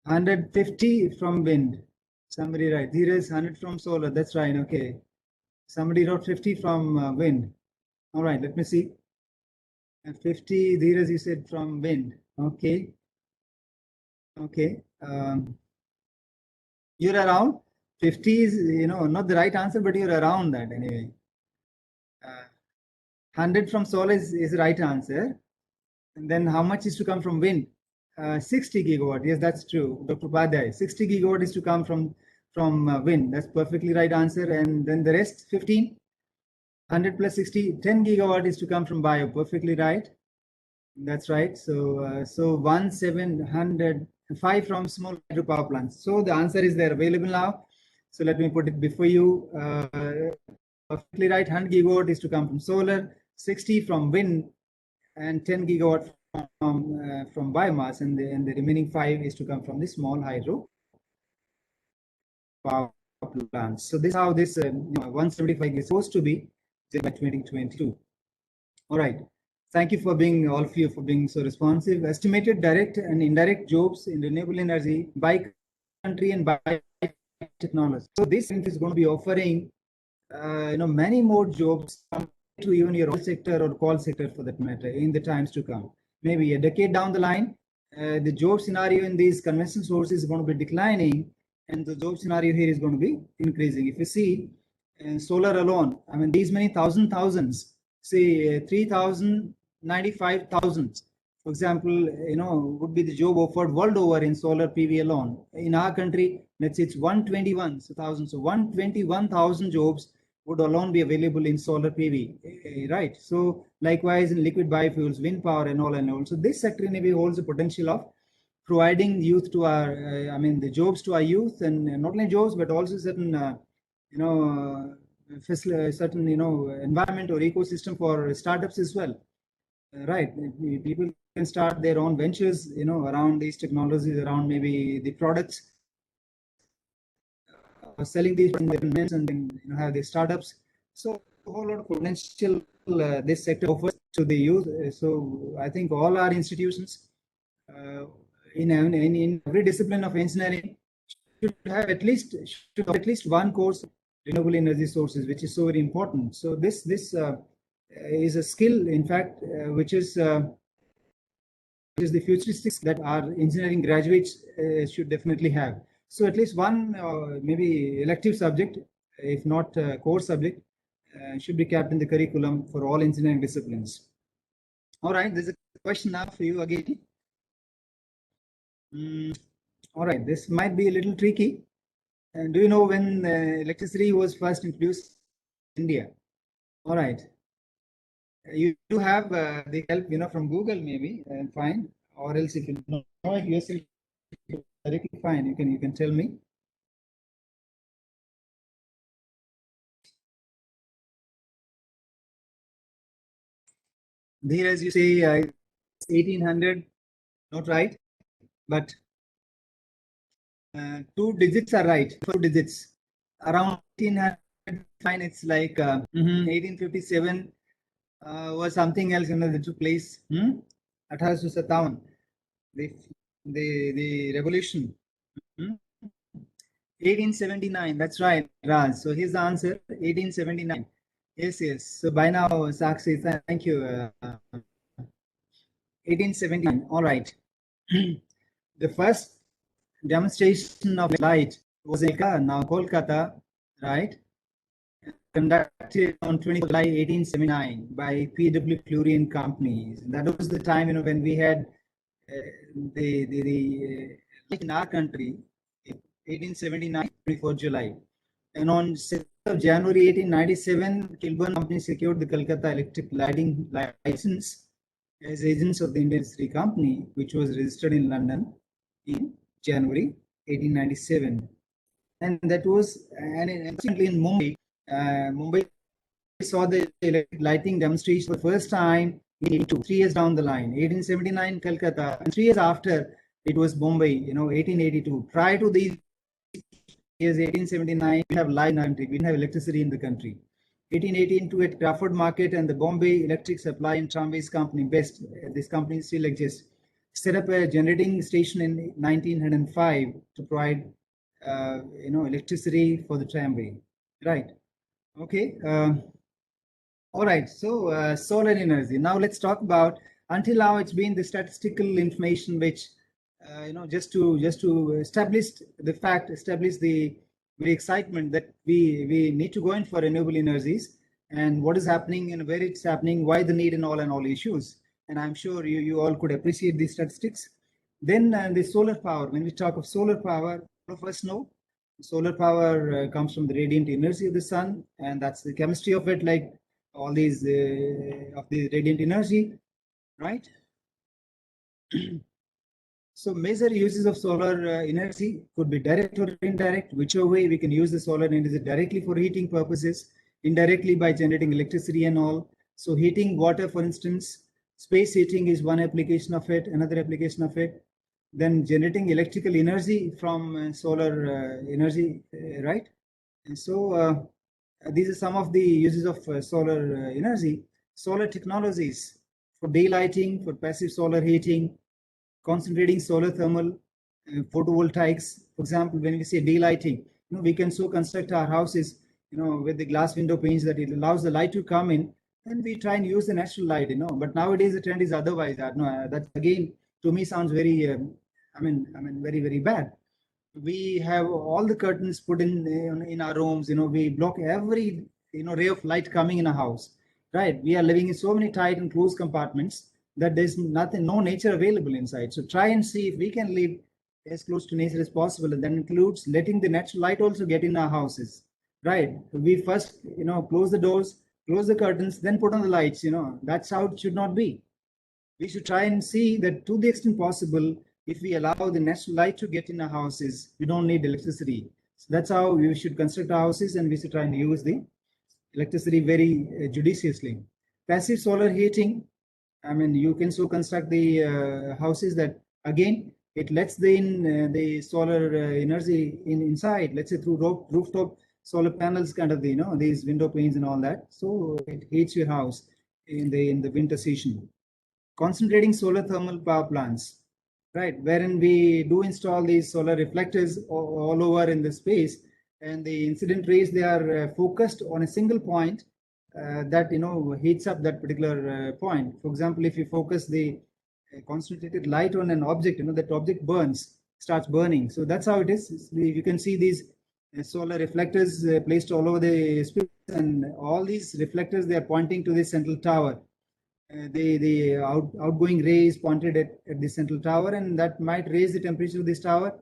150 from wind. Somebody right. There is 100 from solar. That's right. Okay. Somebody wrote 50 from wind. All right. Let me see. And 50, Dheeraj, you said from wind. Okay. Okay. You're around. 50 is, not the right answer, but you're around that anyway. 100 from solar is the right answer. And then how much is to come from wind? 60 gigawatt. Yes, that's true. Dr. Padhyay, 60 gigawatt is to come from wind. That's perfectly right answer. And then the rest, 15, 100 plus 60, 10 gigawatt is to come from bio. Perfectly right. That's right. So 705 from small hydropower plants. So the answer is there available now. So let me put it before you. Perfectly right. 100 gigawatt is to come from solar, 60 from wind, and 10 gigawatt from biomass, and the remaining 5 is to come from the small hydro power plants. So this is how this 175 is supposed to be by 2022. All right. Thank you for being, all of you, for being so responsive. Estimated direct and indirect jobs in renewable energy by country and by technology. So this is going to be offering, many more jobs to even your oil sector or coal sector for that matter in the times to come. Maybe a decade down the line, the job scenario in these conventional sources is going to be declining, and the job scenario here is going to be increasing. If you see solar alone, I mean, these many thousands, say 3,095,000, for example, would be the job offered world over in solar PV alone. In our country, let's say it's 121,000. So 121,000 jobs would alone be available in solar PV, right? So likewise in liquid biofuels, wind power, and all. So this sector in a way holds the potential of providing youth to our, the jobs to our youth, and not only jobs but also certain, certain environment or ecosystem for startups as well, right? People can start their own ventures, around these technologies, around maybe the products, selling these and have the startups. So a whole lot of potential this sector offers to the youth. So I think all our institutions in every discipline of engineering should have at least one course renewable energy sources, which is so very important. So this is a skill, in fact, which is the futuristics that our engineering graduates should definitely have. So at least one maybe elective subject, if not core subject, should be kept in the curriculum for all engineering disciplines. All right, there's a question now for you again. All right, this might be a little tricky. Do you know when electricity was first introduced in India? All right. You do have the help, from Google maybe, and fine. Or else if you know it yourself directly, fine. You can tell me. There, as you say, 1800, not right, but 2 digits are right. 2 digits around 1800. Fine. It's like 1857 was something else. That took place. 1857. The revolution. 1879. That's right, Raj. So here's the answer. 1879. Yes, yes. So by now, Sakshi, thank you. 1879. All right. The first demonstration of light was in now Kolkata, right? Conducted on 24th July 1879 by P.W. Fleury and Company. That was the time, when we had the like in our country, 1879, 24th July. And on 6th of January 1897, Kilburn Company secured the Calcutta Electric Lighting License as agents of the Indian Industry Company, which was registered in London in January 1897. And that was, and in Mumbai, Mumbai saw the electric lighting demonstration for the first time in 82, 3 years down the line, 1879 Calcutta, and 3 years after it was Mumbai, 1882. Prior to these years, 1879, we have light in the country, we didn't have electricity in the country. 1818 at Crawford Market and the Bombay Electric Supply and Tramways Company, BEST, this company still exists, set up a generating station in 1905 to provide, electricity for the tramway, right? Okay. All right, so solar energy. Now let's talk about. Until now, it's been the statistical information which, just to establish the fact, establish the excitement that we need to go in for renewable energies and what is happening and where it's happening, why the need and all issues. And I'm sure you all could appreciate these statistics. Then the solar power. When we talk of solar power, all of us know solar power comes from the radiant energy of the sun, and that's the chemistry of it. Like all these of the radiant energy, right? So major uses of solar energy could be direct or indirect, whichever way we can use the solar energy directly for heating purposes, indirectly by generating electricity and all. So heating water, for instance, space heating is one application of it, another application of it. Then generating electrical energy from solar energy, right? And so these are some of the uses of solar energy. Solar technologies for daylighting, for passive solar heating, concentrating solar thermal, photovoltaics. For example, when we say daylighting, we can so construct our houses, with the glass window panes that it allows the light to come in, and we try and use the natural light, But nowadays the trend is otherwise. That again to me sounds very, very very bad. We have all the curtains put in our rooms. We block every ray of light coming in a house, right? We are living in so many tight and closed compartments that there's nothing, no nature available inside. So try and see if we can live as close to nature as possible, and that includes letting the natural light also get in our houses, right? We first close the doors, close the curtains, then put on the lights. That's how it should not be. We should try and see that to the extent possible, if we allow the natural light to get in our houses, we don't need electricity. So that's how we should construct our houses, and we should try and use the electricity very judiciously. Passive solar heating, you can so construct the houses that, again, it lets the solar energy inside, let's say through rooftop solar panels, kind of these window panes and all that. So it heats your house in the winter season. Concentrating solar thermal power plants, right, wherein we do install these solar reflectors all over in the space, and the incident rays, they are focused on a single point that heats up that particular point. For example, if you focus the concentrated light on an object, that object starts burning. So that's how it is. You can see these solar reflectors placed all over the space, and all these reflectors, they are pointing to the central tower. The outgoing ray is pointed at the central tower, and that might raise the temperature of this tower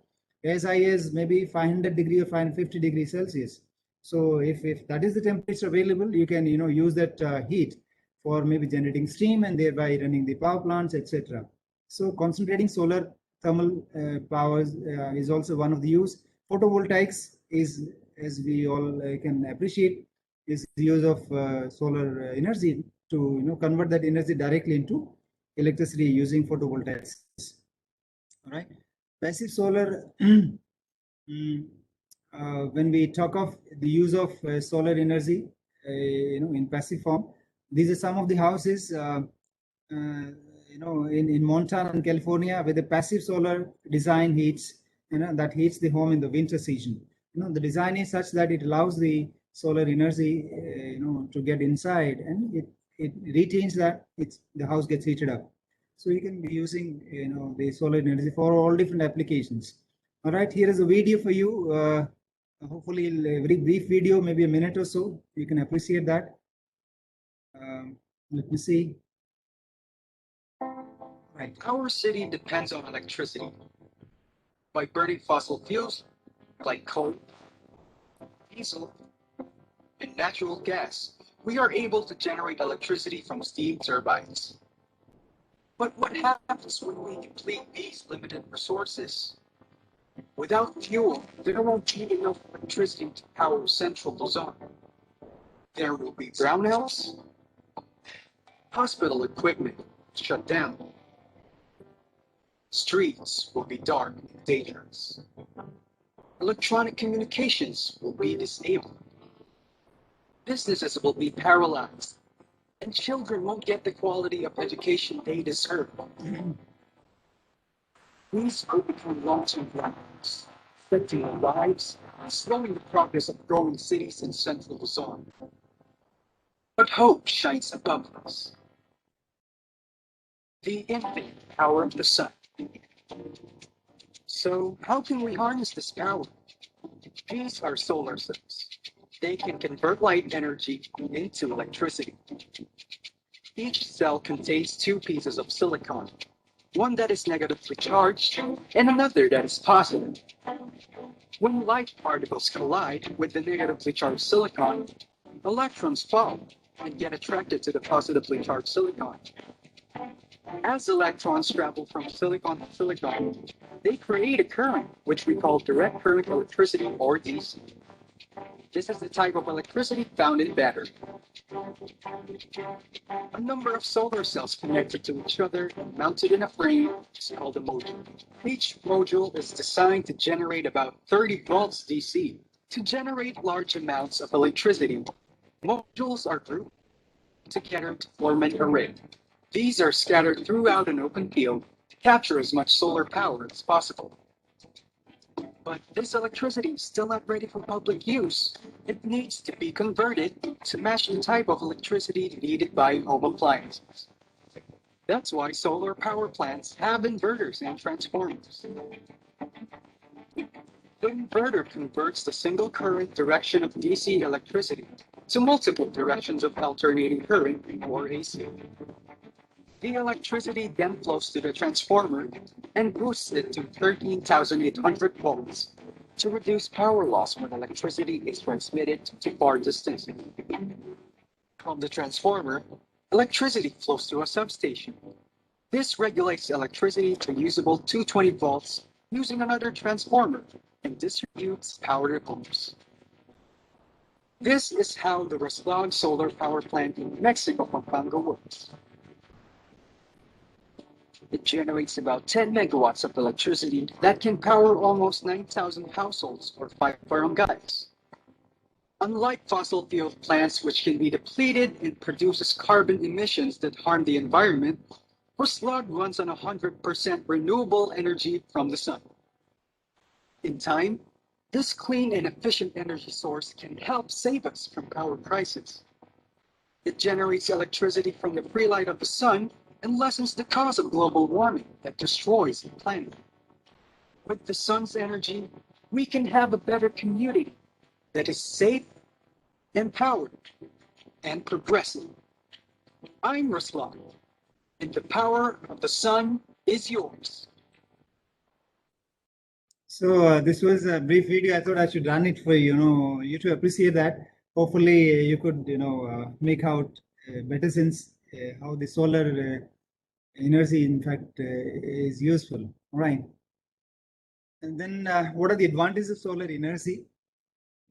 as high as maybe 500 degree or 550 degrees Celsius. So if that is the temperature available, you can use that heat for maybe generating steam and thereby running the power plants, etc. So concentrating solar thermal powers is also one of the use. Photovoltaics is, as we all can appreciate, is the use of solar energy to convert that energy directly into electricity using photovoltaics. All right, passive solar. When we talk of the use of solar energy, in passive form, these are some of the houses, in Montana and California, where the passive solar design heats, that heats the home in the winter season. The design is such that it allows the solar energy, to get inside, and it retains that. The house gets heated up. So you can be using, the solar energy for all different applications. All right, here is a video for you. Hopefully, a very brief video, maybe a minute or so. You can appreciate that. Let me see. Right. Our city depends on electricity. By burning fossil fuels like coal, diesel, and natural gas, we are able to generate electricity from steam turbines. But what happens when we deplete these limited resources? Without fuel, there won't be enough electricity to power central Luzon. There will be brownouts, hospital equipment shut down, streets will be dark and dangerous, electronic communications will be disabled, businesses will be paralyzed, and children won't get the quality of education they deserve. These will become long-term blackouts, affecting our lives and slowing the progress of growing cities in central Luzon. But hope shines above us. The infinite power of the sun. So how can we harness this power? These are solar cells. They can convert light energy into electricity. Each cell contains two pieces of silicon, one that is negatively charged and another that is positive. When light particles collide with the negatively charged silicon, electrons fall and get attracted to the positively charged silicon. As electrons travel from silicon to silicon, they create a current, which we call direct current electricity, or DC. This is the type of electricity found in battery. A number of solar cells connected to each other and mounted in a frame is called a module. Each module is designed to generate about 30 volts DC. To generate large amounts of electricity, modules are grouped together to form an array. These are scattered throughout an open field to capture as much solar power as possible. But this electricity is still not ready for public use. It needs to be converted to match the type of electricity needed by home appliances. That's why solar power plants have inverters and transformers. The inverter converts the single current direction of DC electricity to multiple directions of alternating current, or AC. The electricity then flows to the transformer and boosts it to 13,800 volts to reduce power loss when electricity is transmitted to far distances. From the transformer, electricity flows to a substation. This regulates electricity to usable 220 volts using another transformer and distributes power to homes. This is how the Roslog solar power plant in Mexico, Pampanga works. It generates about 10 megawatts of electricity that can power almost 9,000 households or 5 barangays. Unlike fossil fuel plants, which can be depleted and produces carbon emissions that harm the environment, Roslog runs on 100% renewable energy from the sun. In time, this clean and efficient energy source can help save us from power crisis. It generates electricity from the free light of the sun and lessens the cause of global warming that destroys the planet. With the sun's energy, we can have a better community that is safe, empowered, and progressive. I'm Roslog, and the power of the sun is yours. So this was a brief video. I thought I should run it for you to appreciate that. Hopefully you could make out better sense how the solar energy in fact is useful. All right. And then what are the advantages of solar energy?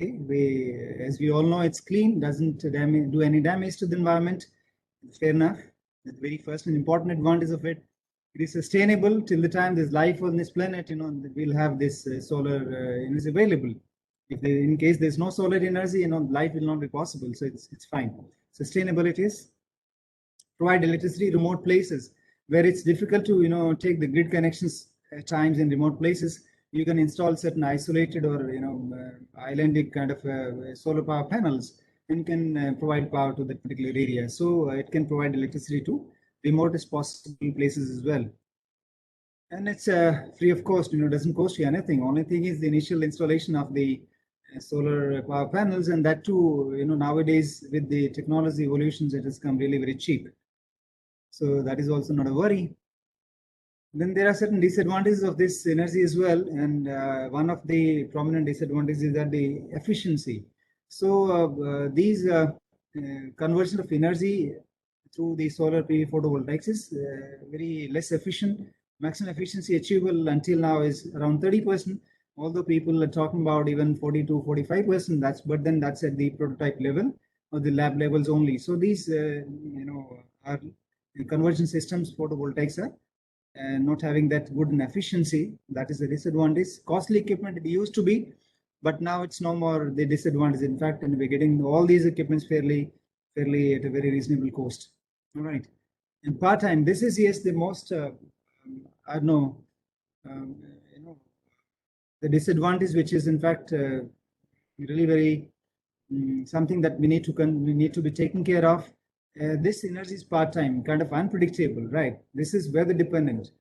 Okay, as we all know, it's clean, doesn't do any damage to the environment. Fair enough. The very first and important advantage of it. It is sustainable till the time there's life on this planet. We'll have this solar energy available. In case there's no solar energy, life will not be possible. So it's fine. Sustainable it is. Provide electricity in remote places where it's difficult to take the grid connections at times in remote places. you can install certain isolated or islandic kind of solar power panels, and can provide power to that particular area. So it can provide electricity to remotest possible places as well. And it's free of cost, doesn't cost you anything. Only thing is the initial installation of the solar power panels, and that too, nowadays with the technology evolutions, it has come really very cheap. So that is also not a worry. Then there are certain disadvantages of this energy as well, and one of the prominent disadvantages is that the efficiency. So these conversion of energy through the solar PV photovoltaics is very less efficient. Maximum efficiency achievable until now is around 30%, although people are talking about even 40 to 45%. But then that's at the prototype level or the lab levels only. So these are conversion systems. Photovoltaics are not having that good an efficiency. That is a disadvantage. Costly equipment it used to be, but now it's no more the disadvantage. In fact, and we're getting all these equipments fairly at a very reasonable cost. All right. And part-time, this is yes the most I don't know, the disadvantage, which is in fact really very something that we need to be taken care of. This energy is part-time, kind of unpredictable, right? This is weather dependent.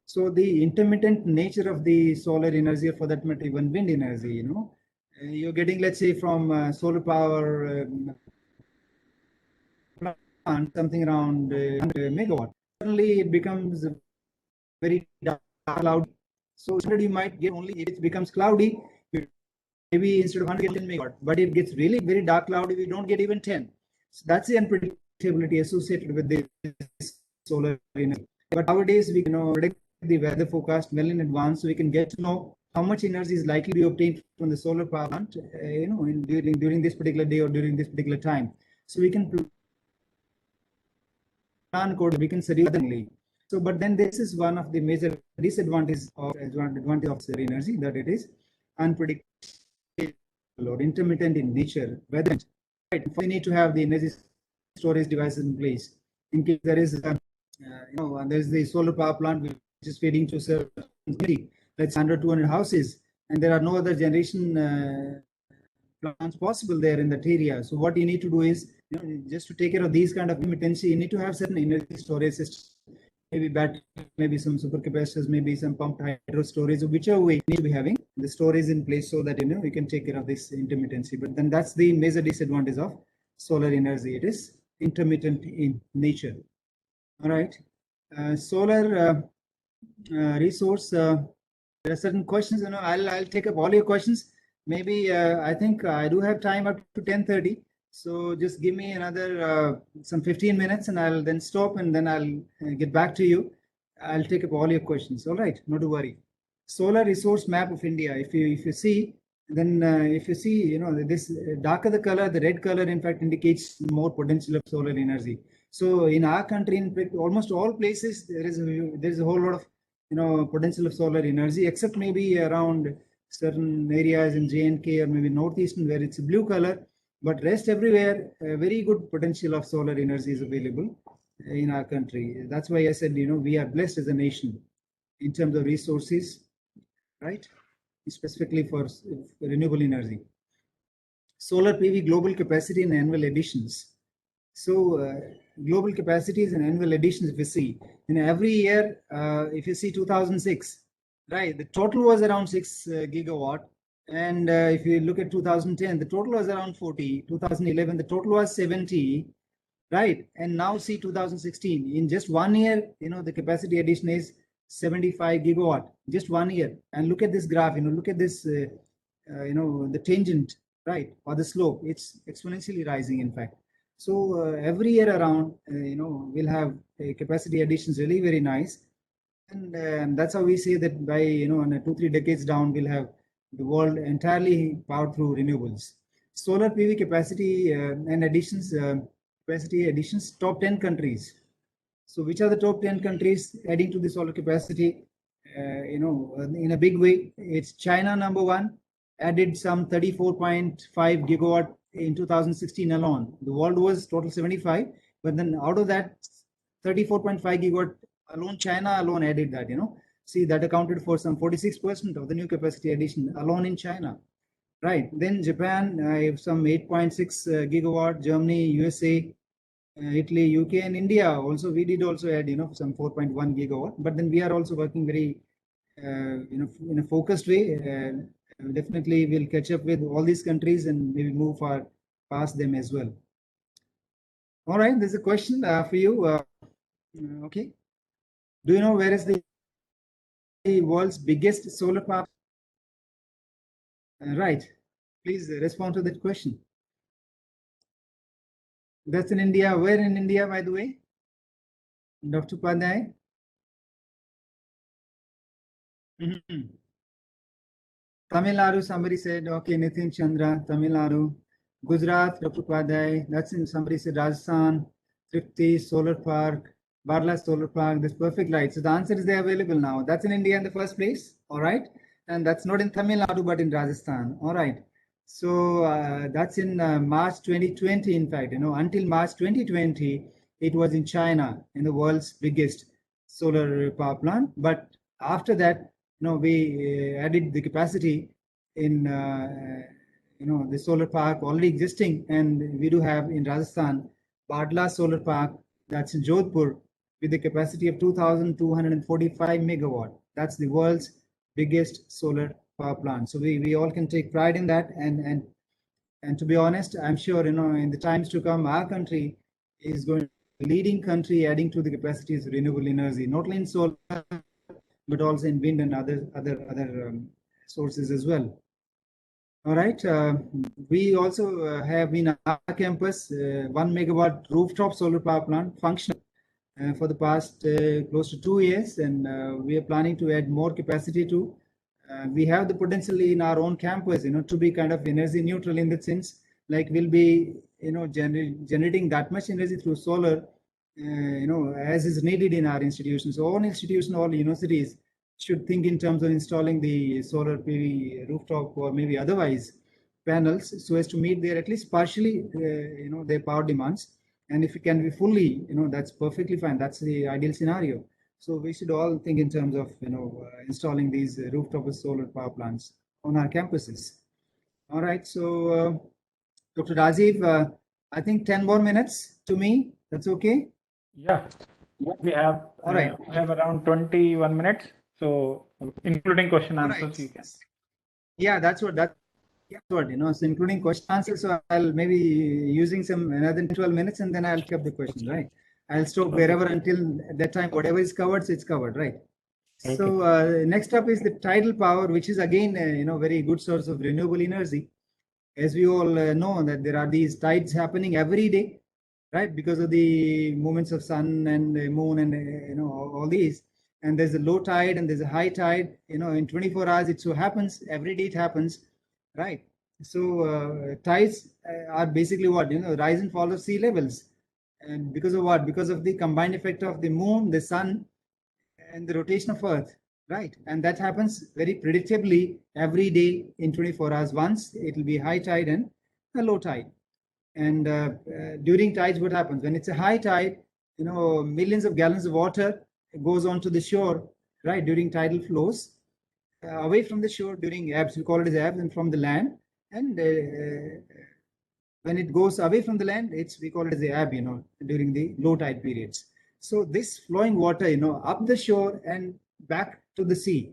So the intermittent nature of the solar energy, or for that matter, even wind energy, you're getting, let's say, from solar power plant, something around 100 megawatt. Suddenly it becomes very dark, cloudy. So you might get only if it becomes cloudy, maybe instead of 100 megawatt, but it gets really very dark cloudy, we don't get even 10. So that's the unpredictability associated with this solar energy. But nowadays we can predict the weather forecast well in advance, so we can get to know how much energy is likely to be obtained from the solar power plant, during this particular day or during this particular time. So we can plan code, we can schedule accordingly. So, but then this is one of the major disadvantages of solar energy, that it is unpredictable or intermittent in nature. Whether right, we need to have the energy storage devices in place in case there is, there's the solar power plant which is feeding to certain let's 100, 200 houses, and there are no other generation plants possible there in that area. So what you need to do is, just to take care of these kind of intermittency, you need to have certain energy storage systems. Maybe battery, maybe some supercapacitors, maybe some pumped hydro storage, whichever way you need to be having the storage in place so that we can take care of this intermittency. But then that's the major disadvantage of solar energy. It is intermittent in nature. All right. Solar resource. There are certain questions. I'll take up all your questions. Maybe I think I do have time up to 10:30. So just give me another some 15 minutes, and I'll then stop, and then I'll get back to you. I'll take up all your questions. All right, not to worry. Solar resource map of India. If you see, then if you see, this darker the color, the red color, in fact, indicates more potential of solar energy. So in our country, in fact, almost all places there is a whole lot of potential of solar energy, except maybe around certain areas in J&K or maybe northeastern where it's a blue color. But rest everywhere, very good potential of solar energy is available in our country. That's why I said, we are blessed as a nation in terms of resources, right? Specifically for renewable energy. Solar PV global capacity and annual additions. So global capacities and annual additions, if you see, every year, if you see 2006, right, the total was around 6 gigawatt. And if you look at 2010, the total was around 40. 2011, the total was 70, right? And now see 2016. In just 1 year, the capacity addition is 75 gigawatt. Just 1 year. And look at this graph. Look at this. The tangent, right, or the slope. It's exponentially rising, in fact. So every year around, we'll have capacity additions really very nice. And that's how we say that by in 2-3 decades down, we'll have the world entirely powered through renewables. Solar PV capacity and additions, top 10 countries. So which are the top 10 countries adding to the solar capacity, in a big way? It's China, number one, added some 34.5 gigawatt in 2016 alone. The world was total 75, but then out of that 34.5 gigawatt alone, China alone added that, See, that accounted for some 46% of the new capacity addition alone in China. Right. Then Japan, some 8.6 gigawatt, Germany, USA, Italy, UK, and India. Also, we did also add, some 4.1 gigawatt. But then we are also working very, in a focused way. Definitely, we'll catch up with all these countries and maybe move past them as well. All right. There's a question for you. Okay. Do you know where is the world's biggest solar power? Right. Please respond to that question. That's in India. Where in India, by the way? Dr. Pandey? Tamil Nadu, somebody said, okay, Nitin Chandra, Tamil Nadu. Gujarat, Dr. Pandey, that's in, somebody said Rajasthan, Tripti, Solar Park, Barla Solar Park, that's perfect light. So the answer is they're available now. That's in India in the first place, all right? And that's not in Tamil Nadu, but in Rajasthan, all right? So that's in March 2020, in fact, until March 2020, it was in China, in the world's biggest solar power plant. But after that, we added the capacity in, the solar park already existing. And we do have in Rajasthan, Badla Solar Park, that's in Jodhpur, with the capacity of 2,245 megawatt. That's the world's biggest solar power plant. So we all can take pride in that. And to be honest, I'm sure, in the times to come, our country is going to be the leading country adding to the capacities of renewable energy, not only in solar, but also in wind and other sources as well. All right. We also have in our campus 1 megawatt rooftop solar power plant functional for the past close to 2 years, and we are planning to add more capacity to. We have the potential in our own campus, to be kind of energy neutral in that sense. Like we'll be, generating that much energy through solar, as is needed in our institutions. So all institutions, all universities should think in terms of installing the solar PV rooftop or maybe otherwise panels so as to meet their at least partially, their power demands. And if it can be fully, that's perfectly fine. That's the ideal scenario. So we should all think in terms of, installing these rooftop solar power plants on our campuses. All right. So, Dr. Rajiv, I think 10 more minutes to me. That's okay. Yeah, we have all right. We have around 21 minutes. So including question answers, right. You can. Yeah, that's what, so including question answers. So I'll maybe using some another 12 minutes and then I'll pick up the question, right? I'll stop wherever until that time, whatever is covered, so it's covered, right? Okay. So next up is the tidal power, which is again, very good source of renewable energy. As we all know that there are these tides happening every day, right? Because of the movements of sun and moon and, all these. And there's a low tide and there's a high tide, in 24 hours, it so happens, every day it happens, right? So tides are basically what, rise and fall of sea levels. And because of what? Because of the combined effect of the moon, the sun, and the rotation of Earth, right? And that happens very predictably every day in 24 hours. Once it will be high tide and a low tide. And during tides, what happens? When it's a high tide, millions of gallons of water goes onto the shore, right? During tidal flows, away from the shore during ebbs, we call it as ebbs, and from the land. And when it goes away from the land, we call it as the ebb, during the low tide periods. So this flowing water, up the shore and back to the sea,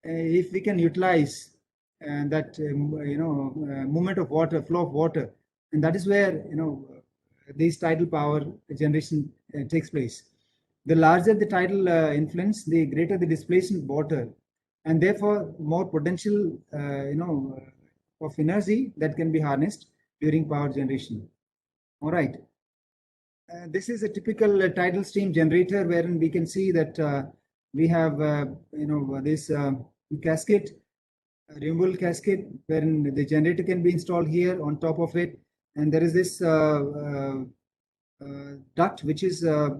if we can utilize that, movement of water, flow of water, and that is where, this tidal power generation takes place. The larger the tidal influence, the greater the displacement of water, and therefore more potential, of energy that can be harnessed during power generation. All right. This is a typical tidal stream generator wherein we can see that we have, this cascade, removable cascade, wherein the generator can be installed here on top of it. And there is this duct, which is a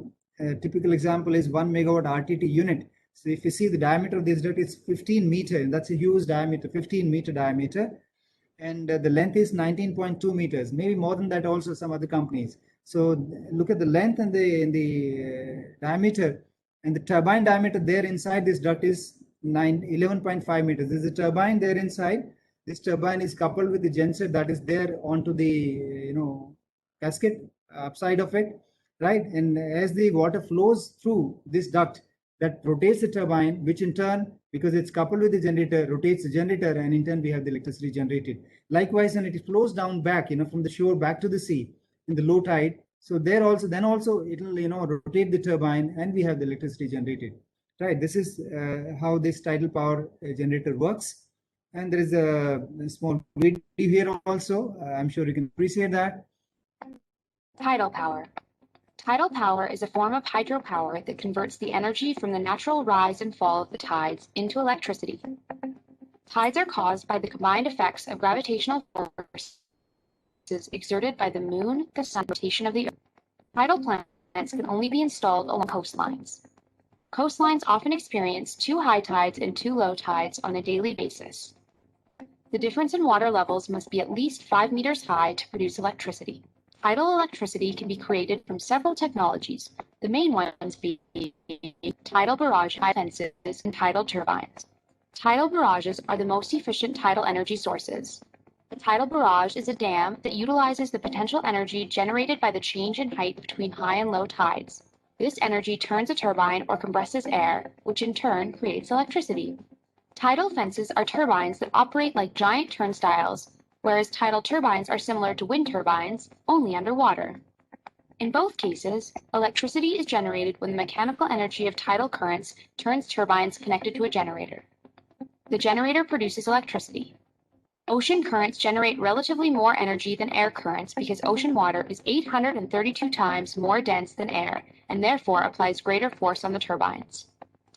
typical example is 1 megawatt RTT unit. So if you see the diameter of this duct, it's 15 meter, and that's a huge diameter, 15-meter diameter. And the length is 19.2 meters, maybe more than that also some other companies. So look at the length and the diameter, And the turbine diameter there inside this duct is 11.5 meters. There's a turbine there inside. This turbine is coupled with the genset that is there onto the casket upside of it, right? And as the water flows through this duct, that rotates the turbine, which in turn, because it's coupled with the generator, rotates the generator, and in turn we have the electricity generated. Likewise, when it flows down back, from the shore back to the sea in the low tide, so there also, then also it'll rotate the turbine, and we have the electricity generated. Right. This is how this tidal power generator works. And there is a small video here also. I'm sure you can appreciate that. Tidal power. Tidal power is a form of hydropower that converts the energy from the natural rise and fall of the tides into electricity. Tides are caused by the combined effects of gravitational forces exerted by the moon, the sun, and the rotation of the earth. Tidal plants can only be installed along coastlines. Coastlines often experience 2 high tides and 2 low tides on a daily basis. The difference in water levels must be at least 5 meters high to produce electricity. Tidal electricity can be created from several technologies, the main ones being tidal barrage fences and tidal turbines. Tidal barrages are the most efficient tidal energy sources. A tidal barrage is a dam that utilizes the potential energy generated by the change in height between high and low tides. This energy turns a turbine or compresses air, which in turn creates electricity. Tidal fences are turbines that operate like giant turnstiles, whereas tidal turbines are similar to wind turbines, only underwater. In both cases, electricity is generated when the mechanical energy of tidal currents turns turbines connected to a generator. The generator produces electricity. Ocean currents generate relatively more energy than air currents because ocean water is 832 times more dense than air and therefore applies greater force on the turbines.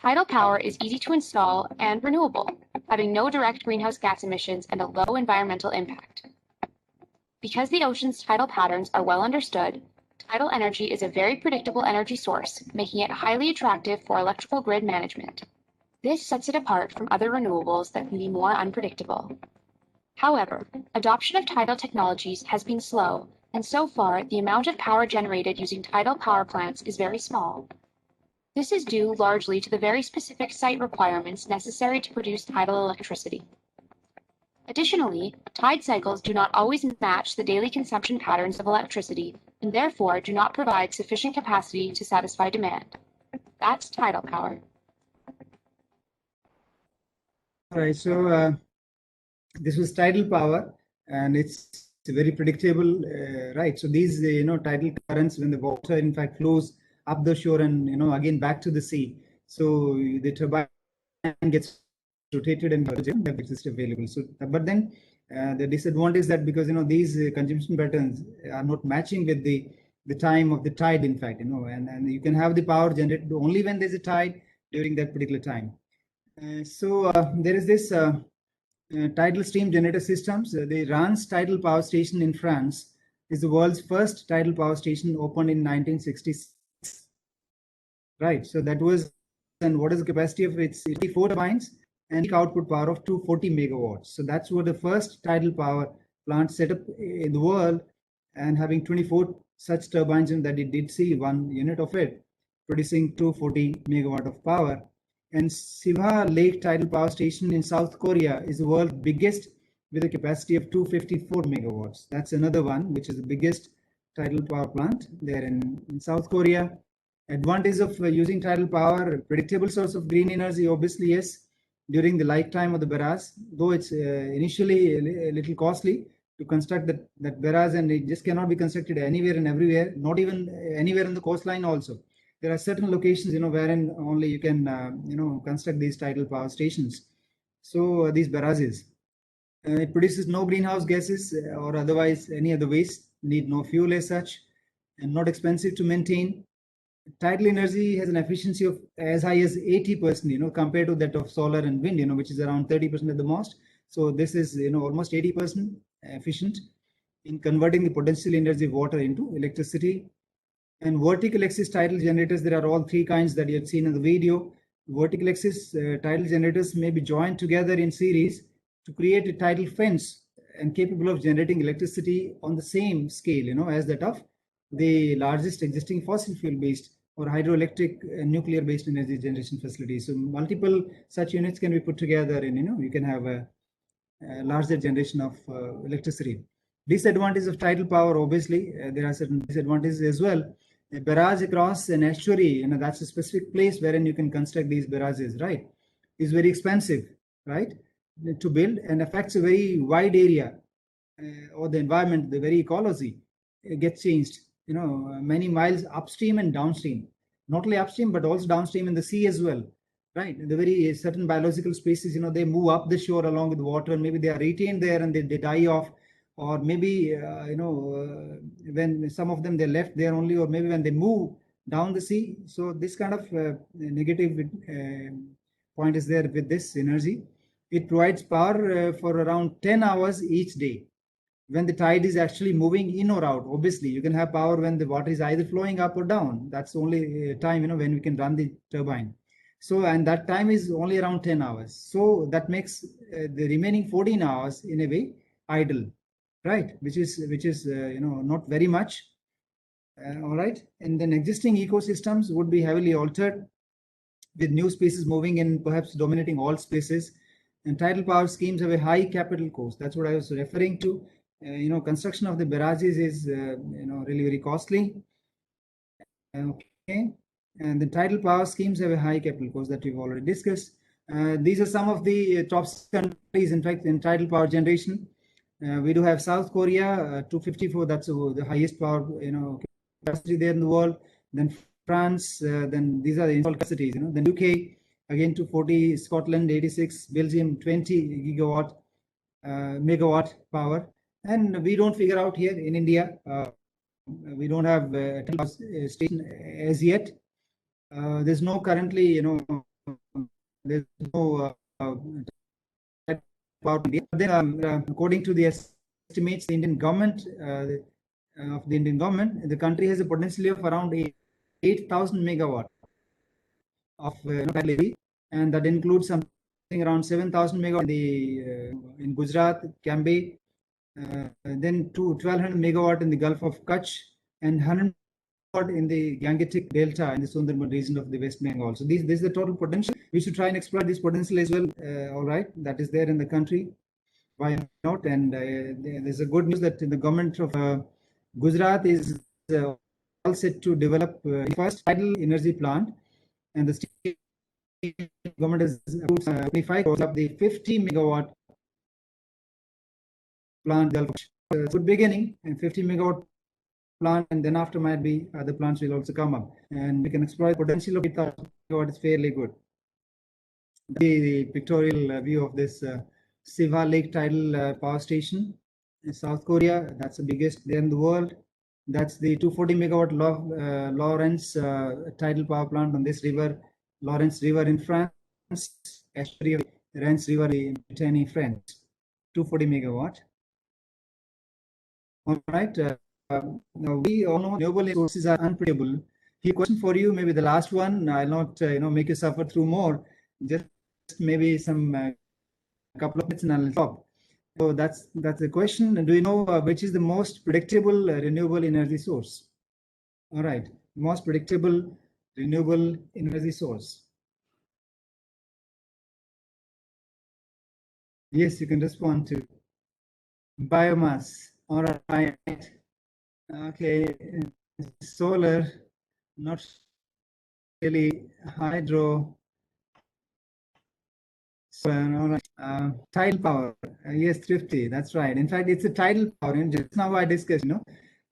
Tidal power is easy to install and renewable, having no direct greenhouse gas emissions and a low environmental impact. Because the ocean's tidal patterns are well understood, tidal energy is a very predictable energy source, making it highly attractive for electrical grid management. This sets it apart from other renewables that can be more unpredictable. However, adoption of tidal technologies has been slow, and so far the amount of power generated using tidal power plants is very small. This is due largely to the very specific site requirements necessary to produce tidal electricity. Additionally, tide cycles do not always match the daily consumption patterns of electricity, and therefore do not provide sufficient capacity to satisfy demand. That's tidal power. All right, so this was tidal power, and it's very predictable, right? So these, tidal currents, when the water in fact flows up the shore and again back to the sea, so the turbine gets rotated and is available. So, but then the disadvantage that because these consumption patterns are not matching with the time of the tide, in fact, and you can have the power generated only when there's a tide during that particular time. So there is this. Tidal steam generator systems. The Reims tidal power station in France is the world's first tidal power station, opened in 1966. Right, so that was, and what is the capacity of its 84 turbines and peak output power of 240 megawatts. So that's what the first tidal power plant set up in the world, and having 24 such turbines, and that it did see 1 unit of it producing 240 megawatt of power. And Siva Lake Tidal Power Station in South Korea is the world's biggest, with a capacity of 254 megawatts. That's another one, which is the biggest tidal power plant there in South Korea. Advantage of using tidal power: predictable source of green energy, obviously, yes, during the lifetime of the barrage, though it's initially a little costly to construct that barrage, and it just cannot be constructed anywhere and everywhere, not even anywhere in the coastline also. There are certain locations, wherein only you can, construct these tidal power stations. So these barrages, it produces no greenhouse gases or otherwise any other waste, need no fuel as such, and not expensive to maintain. Tidal energy has an efficiency of as high as 80%, compared to that of solar and wind, which is around 30% at the most. So this is, almost 80% efficient in converting the potential energy of water into electricity. And vertical axis tidal generators, there are all 3 kinds that you have seen in the video. Vertical axis tidal generators may be joined together in series to create a tidal fence and capable of generating electricity on the same scale, as that of the largest existing fossil fuel based or hydroelectric nuclear-based energy generation facilities. So multiple such units can be put together, and you can have a larger generation of electricity. Disadvantage of tidal power, obviously, there are certain disadvantages as well. A barrage across an estuary, that's a specific place wherein you can construct these barrages, right, is very expensive, right, to build, and affects a very wide area, or the environment, the very ecology gets changed, many miles upstream and downstream, not only upstream but also downstream in the sea as well, right? The very certain biological species, they move up the shore along with water, and maybe they are retained there and they die off, or maybe when some of them they're left there only, or maybe when they move down the sea. So this kind of negative point is there with this energy. It provides power for around 10 hours each day when the tide is actually moving in or out. Obviously, you can have power when the water is either flowing up or down. That's the only time when we can run the turbine. So, and that time is only around 10 hours. So that makes the remaining 14 hours in a way idle, right? Which is not very much. All right. And then existing ecosystems would be heavily altered with new species moving in, perhaps dominating all spaces. And tidal power schemes have a high capital cost. That's what I was referring to. Construction of the barrages is really very costly. Okay. And the tidal power schemes have a high capital cost that we've already discussed. These are some of the top countries, in fact, in tidal power generation. We do have South Korea, 254. That's the highest power capacity there in the world. Then France. Then these are the installed capacities. Then UK, again 240. Scotland 86. Belgium 20 megawatt power. And we don't figure out here in India. We don't have a station as yet. There's no currently, there's no power. Then, according to the estimates, the Indian government, the country has a potential of around 8,000 megawatt of capacity, and that includes something around 7,000 megawatt in Gujarat, Cambay. Then 1,200 megawatt in the Gulf of Kutch, and 100 megawatt in the Gangetic Delta in the Sundarban region of the West Bengal. So this is the total potential. We should try and exploit this potential as well. All right, that is there in the country. Why not? And there's a good news that the government of Gujarat is all set to develop first tidal energy plant, and the state government has approved 25 crores of the 50 megawatt plant. It's a good beginning, and 50 megawatt plant, and then after might be other plants will also come up, and we can exploit potential of 8,000 megawatt is fairly good. The pictorial view of this Siva Lake tidal power station in South Korea. That's the biggest there in the world. That's the 240 megawatt Lawrence tidal power plant on this river, Lawrence River in France, estuary of Rance River in Brittany, France. 240 megawatt. All right. Now we all know renewable sources are unpredictable. Here, question for you, maybe the last one. I'll not make you suffer through more. Just maybe some couple of minutes and I'll stop. So that's the question. Do you know which is the most predictable renewable energy source? All right, most predictable renewable energy source. Yes, you can respond to biomass. All right. Okay, solar, not really hydro. So, all right. Tidal power. Yes, Thrifty. That's right. In fact, it's a tidal power. And just now I discussed,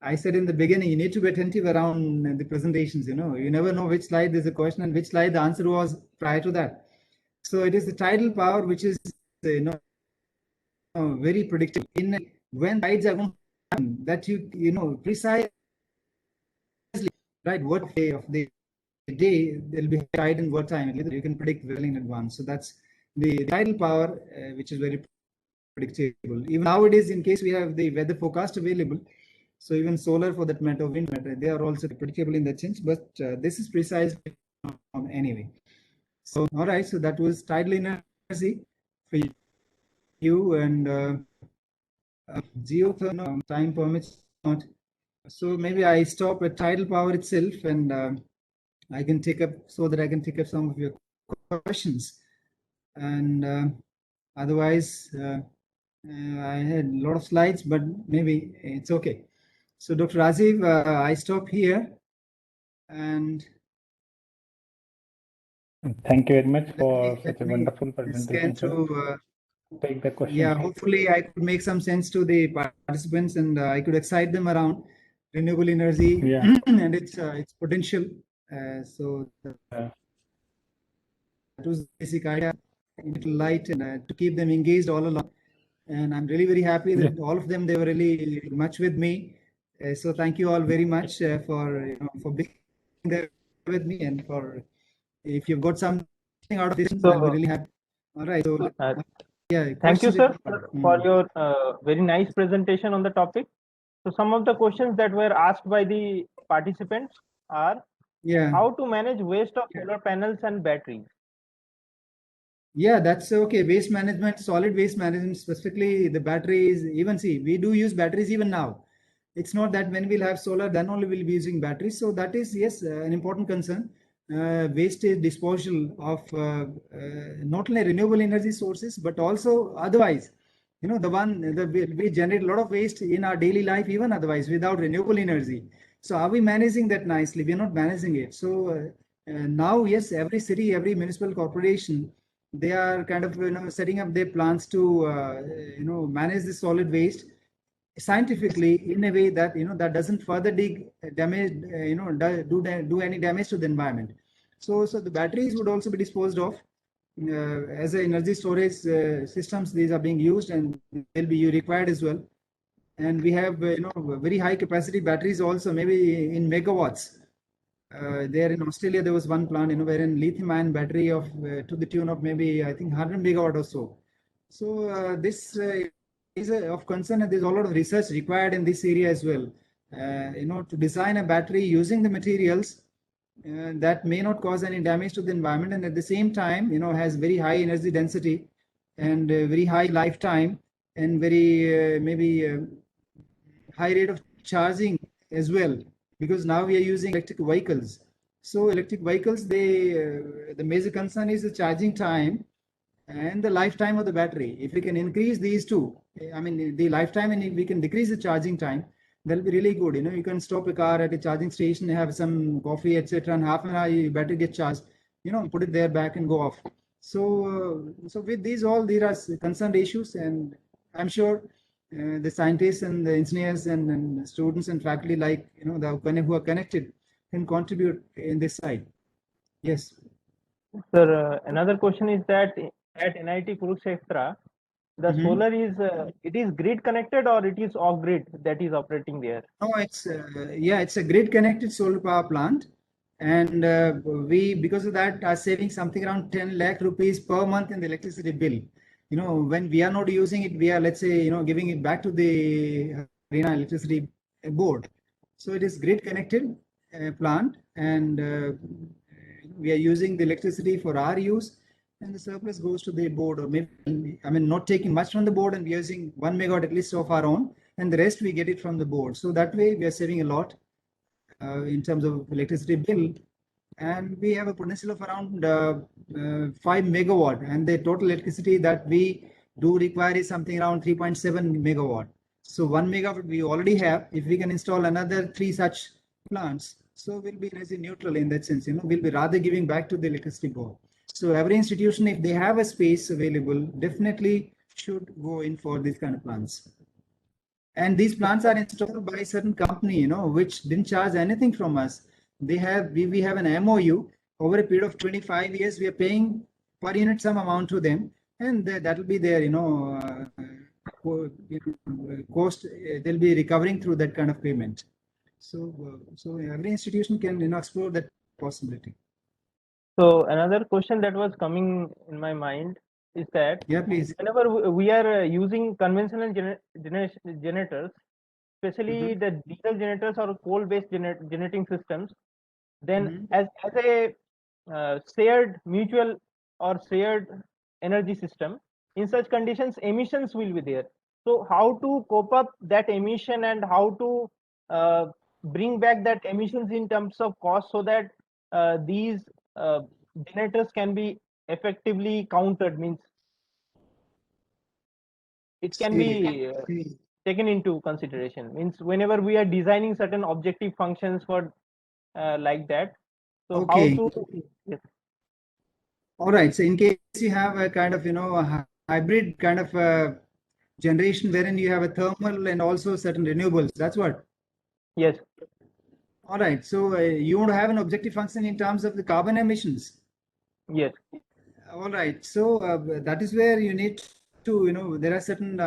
I said in the beginning, you need to be attentive around the presentations, you never know which slide there's a question and which slide the answer was prior to that. So it is the tidal power, which is, very predictable. When tides are going to happen, that precisely, right, what day of the day there'll be tide and what time, you can predict well in advance. So that's the tidal power, which is very predictable. Even nowadays, in case we have the weather forecast available, so even solar for that matter, wind matter, they are also predictable in that sense, but this is precise anyway. So, all right, so that was tidal energy for you, and geothermal, time permits not. So maybe I stop at tidal power itself, and I can take up so that I can take up some of your questions. And otherwise, I had a lot of slides, but maybe it's okay. So Dr. Rajiv, I stop here, and Thank you very much for let such a me wonderful scan presentation, sir. through. Take the questions. Yeah, hopefully I could make some sense to the participants, and I could excite them around renewable energy Yeah. and its potential. So Yeah. that was the basic idea, in little light, and to keep them engaged all along. And I'm really very happy that all of them, they were really much with me. So thank you all very much for for being there with me, and for if you've got something out of this, I'll be really happy. All right. So yeah, Thank you, questions. sir, for your very nice presentation on the topic. So some of the questions that were asked by the participants are Yeah. how to manage waste of solar panels and batteries. Yeah, that's okay. Waste management, solid waste management, specifically the batteries, even see, we do use batteries even now. It's not that when we'll have solar, then only we'll be using batteries. So that is, yes, an important concern. Wastage disposal of not only renewable energy sources, but also otherwise. You know, we generate a lot of waste in our daily life, even otherwise, without renewable energy. So are we managing that nicely? We're not managing it. So now, yes, every city, every municipal corporation, they are kind of setting up their plans to manage the solid waste scientifically in a way that that doesn't further damage do any damage to the environment. So the batteries would also be disposed of as a energy storage systems. These are being used, and they'll be required as well. And we have very high capacity batteries also, maybe in megawatts. There in Australia, there was one plant, wherein lithium-ion battery of to the tune of maybe I think 100 megawatt or so. So this is of concern, and there's a lot of research required in this area as well. To design a battery using the materials that may not cause any damage to the environment, and at the same time, has very high energy density and very high lifetime, and very maybe high rate of charging as well, because now we are using electric vehicles. So electric vehicles, the major concern is the charging time and the lifetime of the battery. If we can increase these two, I mean the lifetime, and if we can decrease the charging time, that'll be really good. You can stop a car at a charging station, have some coffee, etc., and half an hour your battery gets charged. Put it there back and go off. So with these all, there are concerned issues, and I'm sure the scientists and the engineers and students and faculty, like who are connected, can contribute in this side. Yes. Sir, another question is that at NIT Kurukshetra, the solar is it is grid connected or it is off grid that is operating there? No, it's a grid connected solar power plant, and we, because of that, are saving something around 10 lakh rupees per month in the electricity bill. When we are not using it, we are, let's say, giving it back to the Haryana electricity board. So it is grid connected plant, and we are using the electricity for our use, and the surplus goes to the board, or maybe, I mean, not taking much from the board, and we are using 1 megawatt at least of our own, and the rest we get it from the board. So that way we are saving a lot in terms of electricity bill. And we have a potential of around 5 megawatt, and the total electricity that we do require is something around 3.7 megawatt. So 1 megawatt we already have. If we can install another 3 such plants, so we'll be energy neutral in that sense. We'll be rather giving back to the electricity board. So every institution, if they have a space available, definitely should go in for these kind of plants. And these plants are installed by a certain company, which didn't charge anything from us. We have an MOU. Over a period of 25 years, we are paying per unit some amount to them, and that will be their, cost. They'll be recovering through that kind of payment. So every institution can, explore that possibility. So another question that was coming in my mind is that, yeah, please, whenever we are using conventional generators, especially the diesel generators or coal-based generating systems, then as a shared mutual or shared energy system, in such conditions emissions will be there. So how to cope up that emission, and how to bring back that emissions in terms of cost, so that these generators can be effectively countered, means it can be See. taken into consideration, means whenever we are designing certain objective functions for like that, so how Okay. to yes. All right. So in case you have a kind of, a hybrid kind of generation wherein you have a thermal and also certain renewables, that's what. Yes, All right. So you want to have an objective function in terms of the carbon emissions. yes, All right. So that is where you need to, there are certain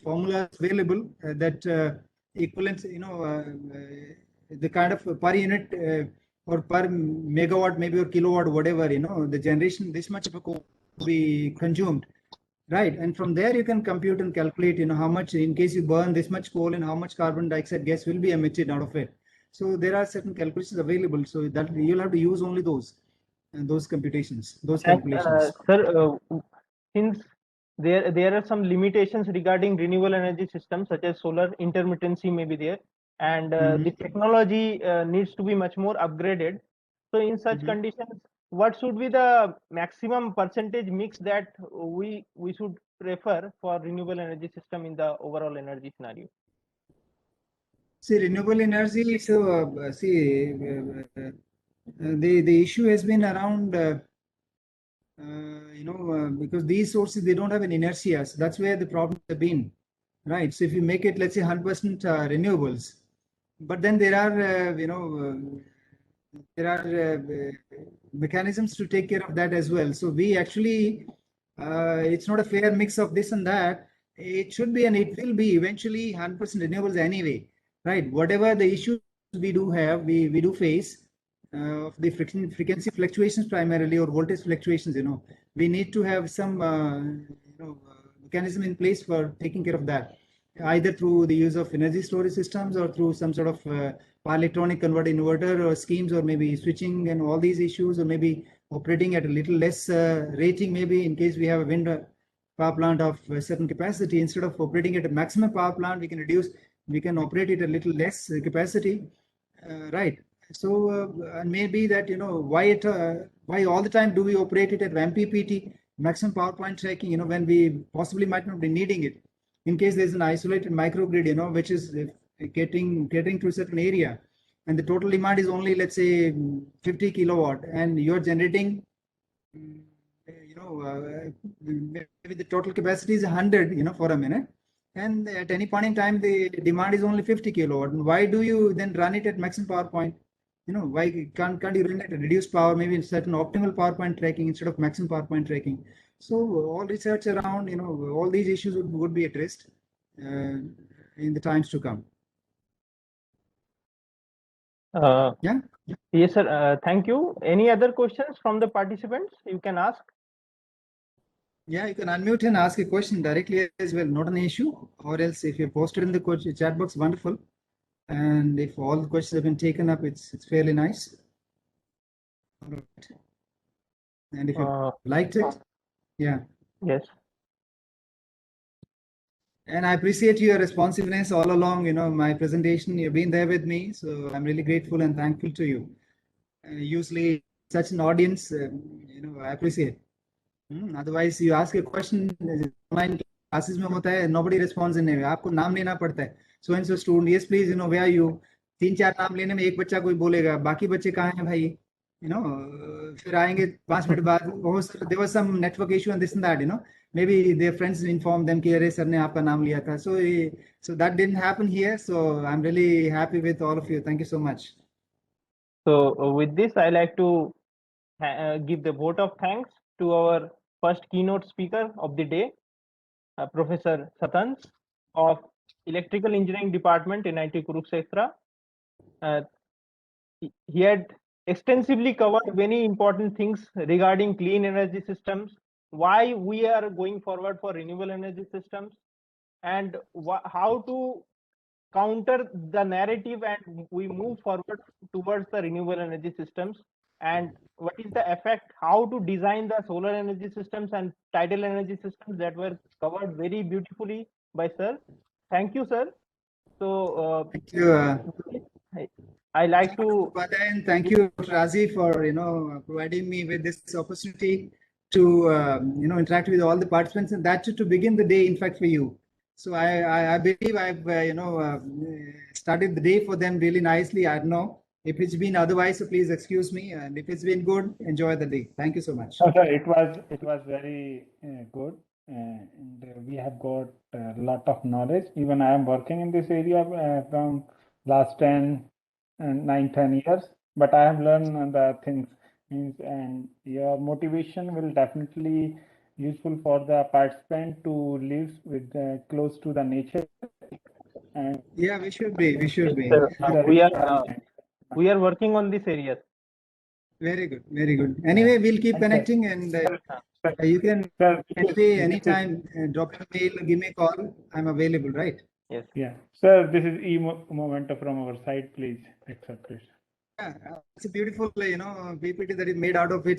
formulas available that equivalent, the kind of per unit or per megawatt, maybe or kilowatt, whatever, the generation, this much of a coal will be consumed. Right. And from there, you can compute and calculate, how much, in case you burn this much coal and how much carbon dioxide gas will be emitted out of it. So there are certain calculations available. So that you'll have to use only those and those computations, those and calculations. sir, since there are some limitations regarding renewable energy systems such as solar intermittency may be there, and the technology needs to be much more upgraded. So in such conditions, what should be the maximum percentage mix that we should prefer for renewable energy system in the overall energy scenario? See, renewable energy. So, the issue has been around, because these sources, they don't have an inertia. So that's where the problems have been, right? So if you make it, let's say 100% renewables, but then there are, there are mechanisms to take care of that as well. So we actually, it's not a fair mix of this and that. It should be, and it will be eventually 100% renewables anyway, right? Whatever the issues we do have, we do face of the frequency fluctuations primarily, or voltage fluctuations, we need to have some, mechanism in place for taking care of that, either through the use of energy storage systems or through some sort of power electronic converter inverter or schemes, or maybe switching and all these issues, or maybe operating at a little less rating, maybe in case we have a wind power plant of a certain capacity, instead of operating at a maximum power plant, we can operate it a little less capacity, right? So and maybe that, why all the time do we operate it at MPPT, maximum power point tracking, when we possibly might not be needing it, in case there's an isolated microgrid, which is catering to a certain area, and the total demand is only, let's say, 50 kilowatt, and you're generating, maybe the total capacity is 100, for a minute, and at any point in time the demand is only 50 kilowatt. And why do you then run it at maximum power point? Why can't you run it at reduced power, maybe in certain optimal power point tracking instead of maximum power point tracking? So all research around, all these issues would be addressed in the times to come. Yeah. Yes, sir. Thank you. Any other questions from the participants? You can ask. Yeah, you can unmute and ask a question directly as well, not an issue. Or else, if you posted in the chat box, wonderful. And if all the questions have been taken up, it's fairly nice. All right. And if you liked it, yeah. Yes. And I appreciate your responsiveness all along, my presentation. You've been there with me, so I'm really grateful and thankful to you. Usually, such an audience, I appreciate. Otherwise, you ask a question, online classes में होता है, nobody responds in a way. आपको नाम लेना पड़ता है. So and so student, yes please, where are you? 3-4 नाम लेने में एक बच्चा कोई बोलेगा, बाकी बच्चे कहाँ हैं भाई? फिर आएंगे 5 मिनट बाद, oh sir, there was some network issue and this and that, maybe their friends inform them कि अरे सर ने आपका नाम लिया था. So that didn't happen here. So I'm really happy with all of you. Thank you so much. So with this, I like to give the vote of thanks to our first keynote speaker of the day, Professor Satans of Electrical Engineering Department, NIT Kurukshetra. He had extensively covered many important things regarding clean energy systems, why we are going forward for renewable energy systems, and how to counter the narrative and we move forward towards the renewable energy systems, and what is the effect, how to design the solar energy systems and tidal energy systems, that were covered very beautifully by sir. Thank you, sir. So Thank you. I like to And thank you, Razi, for providing me with this opportunity to interact with all the participants, and that to begin the day, in fact, for you. So I believe I've started the day for them really nicely. I don't know if it's been otherwise, so please excuse me. And if it's been good, enjoy the day. Thank you so much. Oh, sir, it was very good, and we have got a lot of knowledge. Even I am working in this area from last 9-10 years, but I have learned the things. And your motivation will definitely useful for the participant to live with close to the nature. And Yeah, we should be. We should be. we are working on this area. Very good. Very good. Anyway, we'll keep connecting, and you can anytime drop a mail, give me a call. I'm available, right? Yes. Yeah, sir, this is memento from our side. Please accept it. Yeah, it's a beautiful, PPT that is made out of it.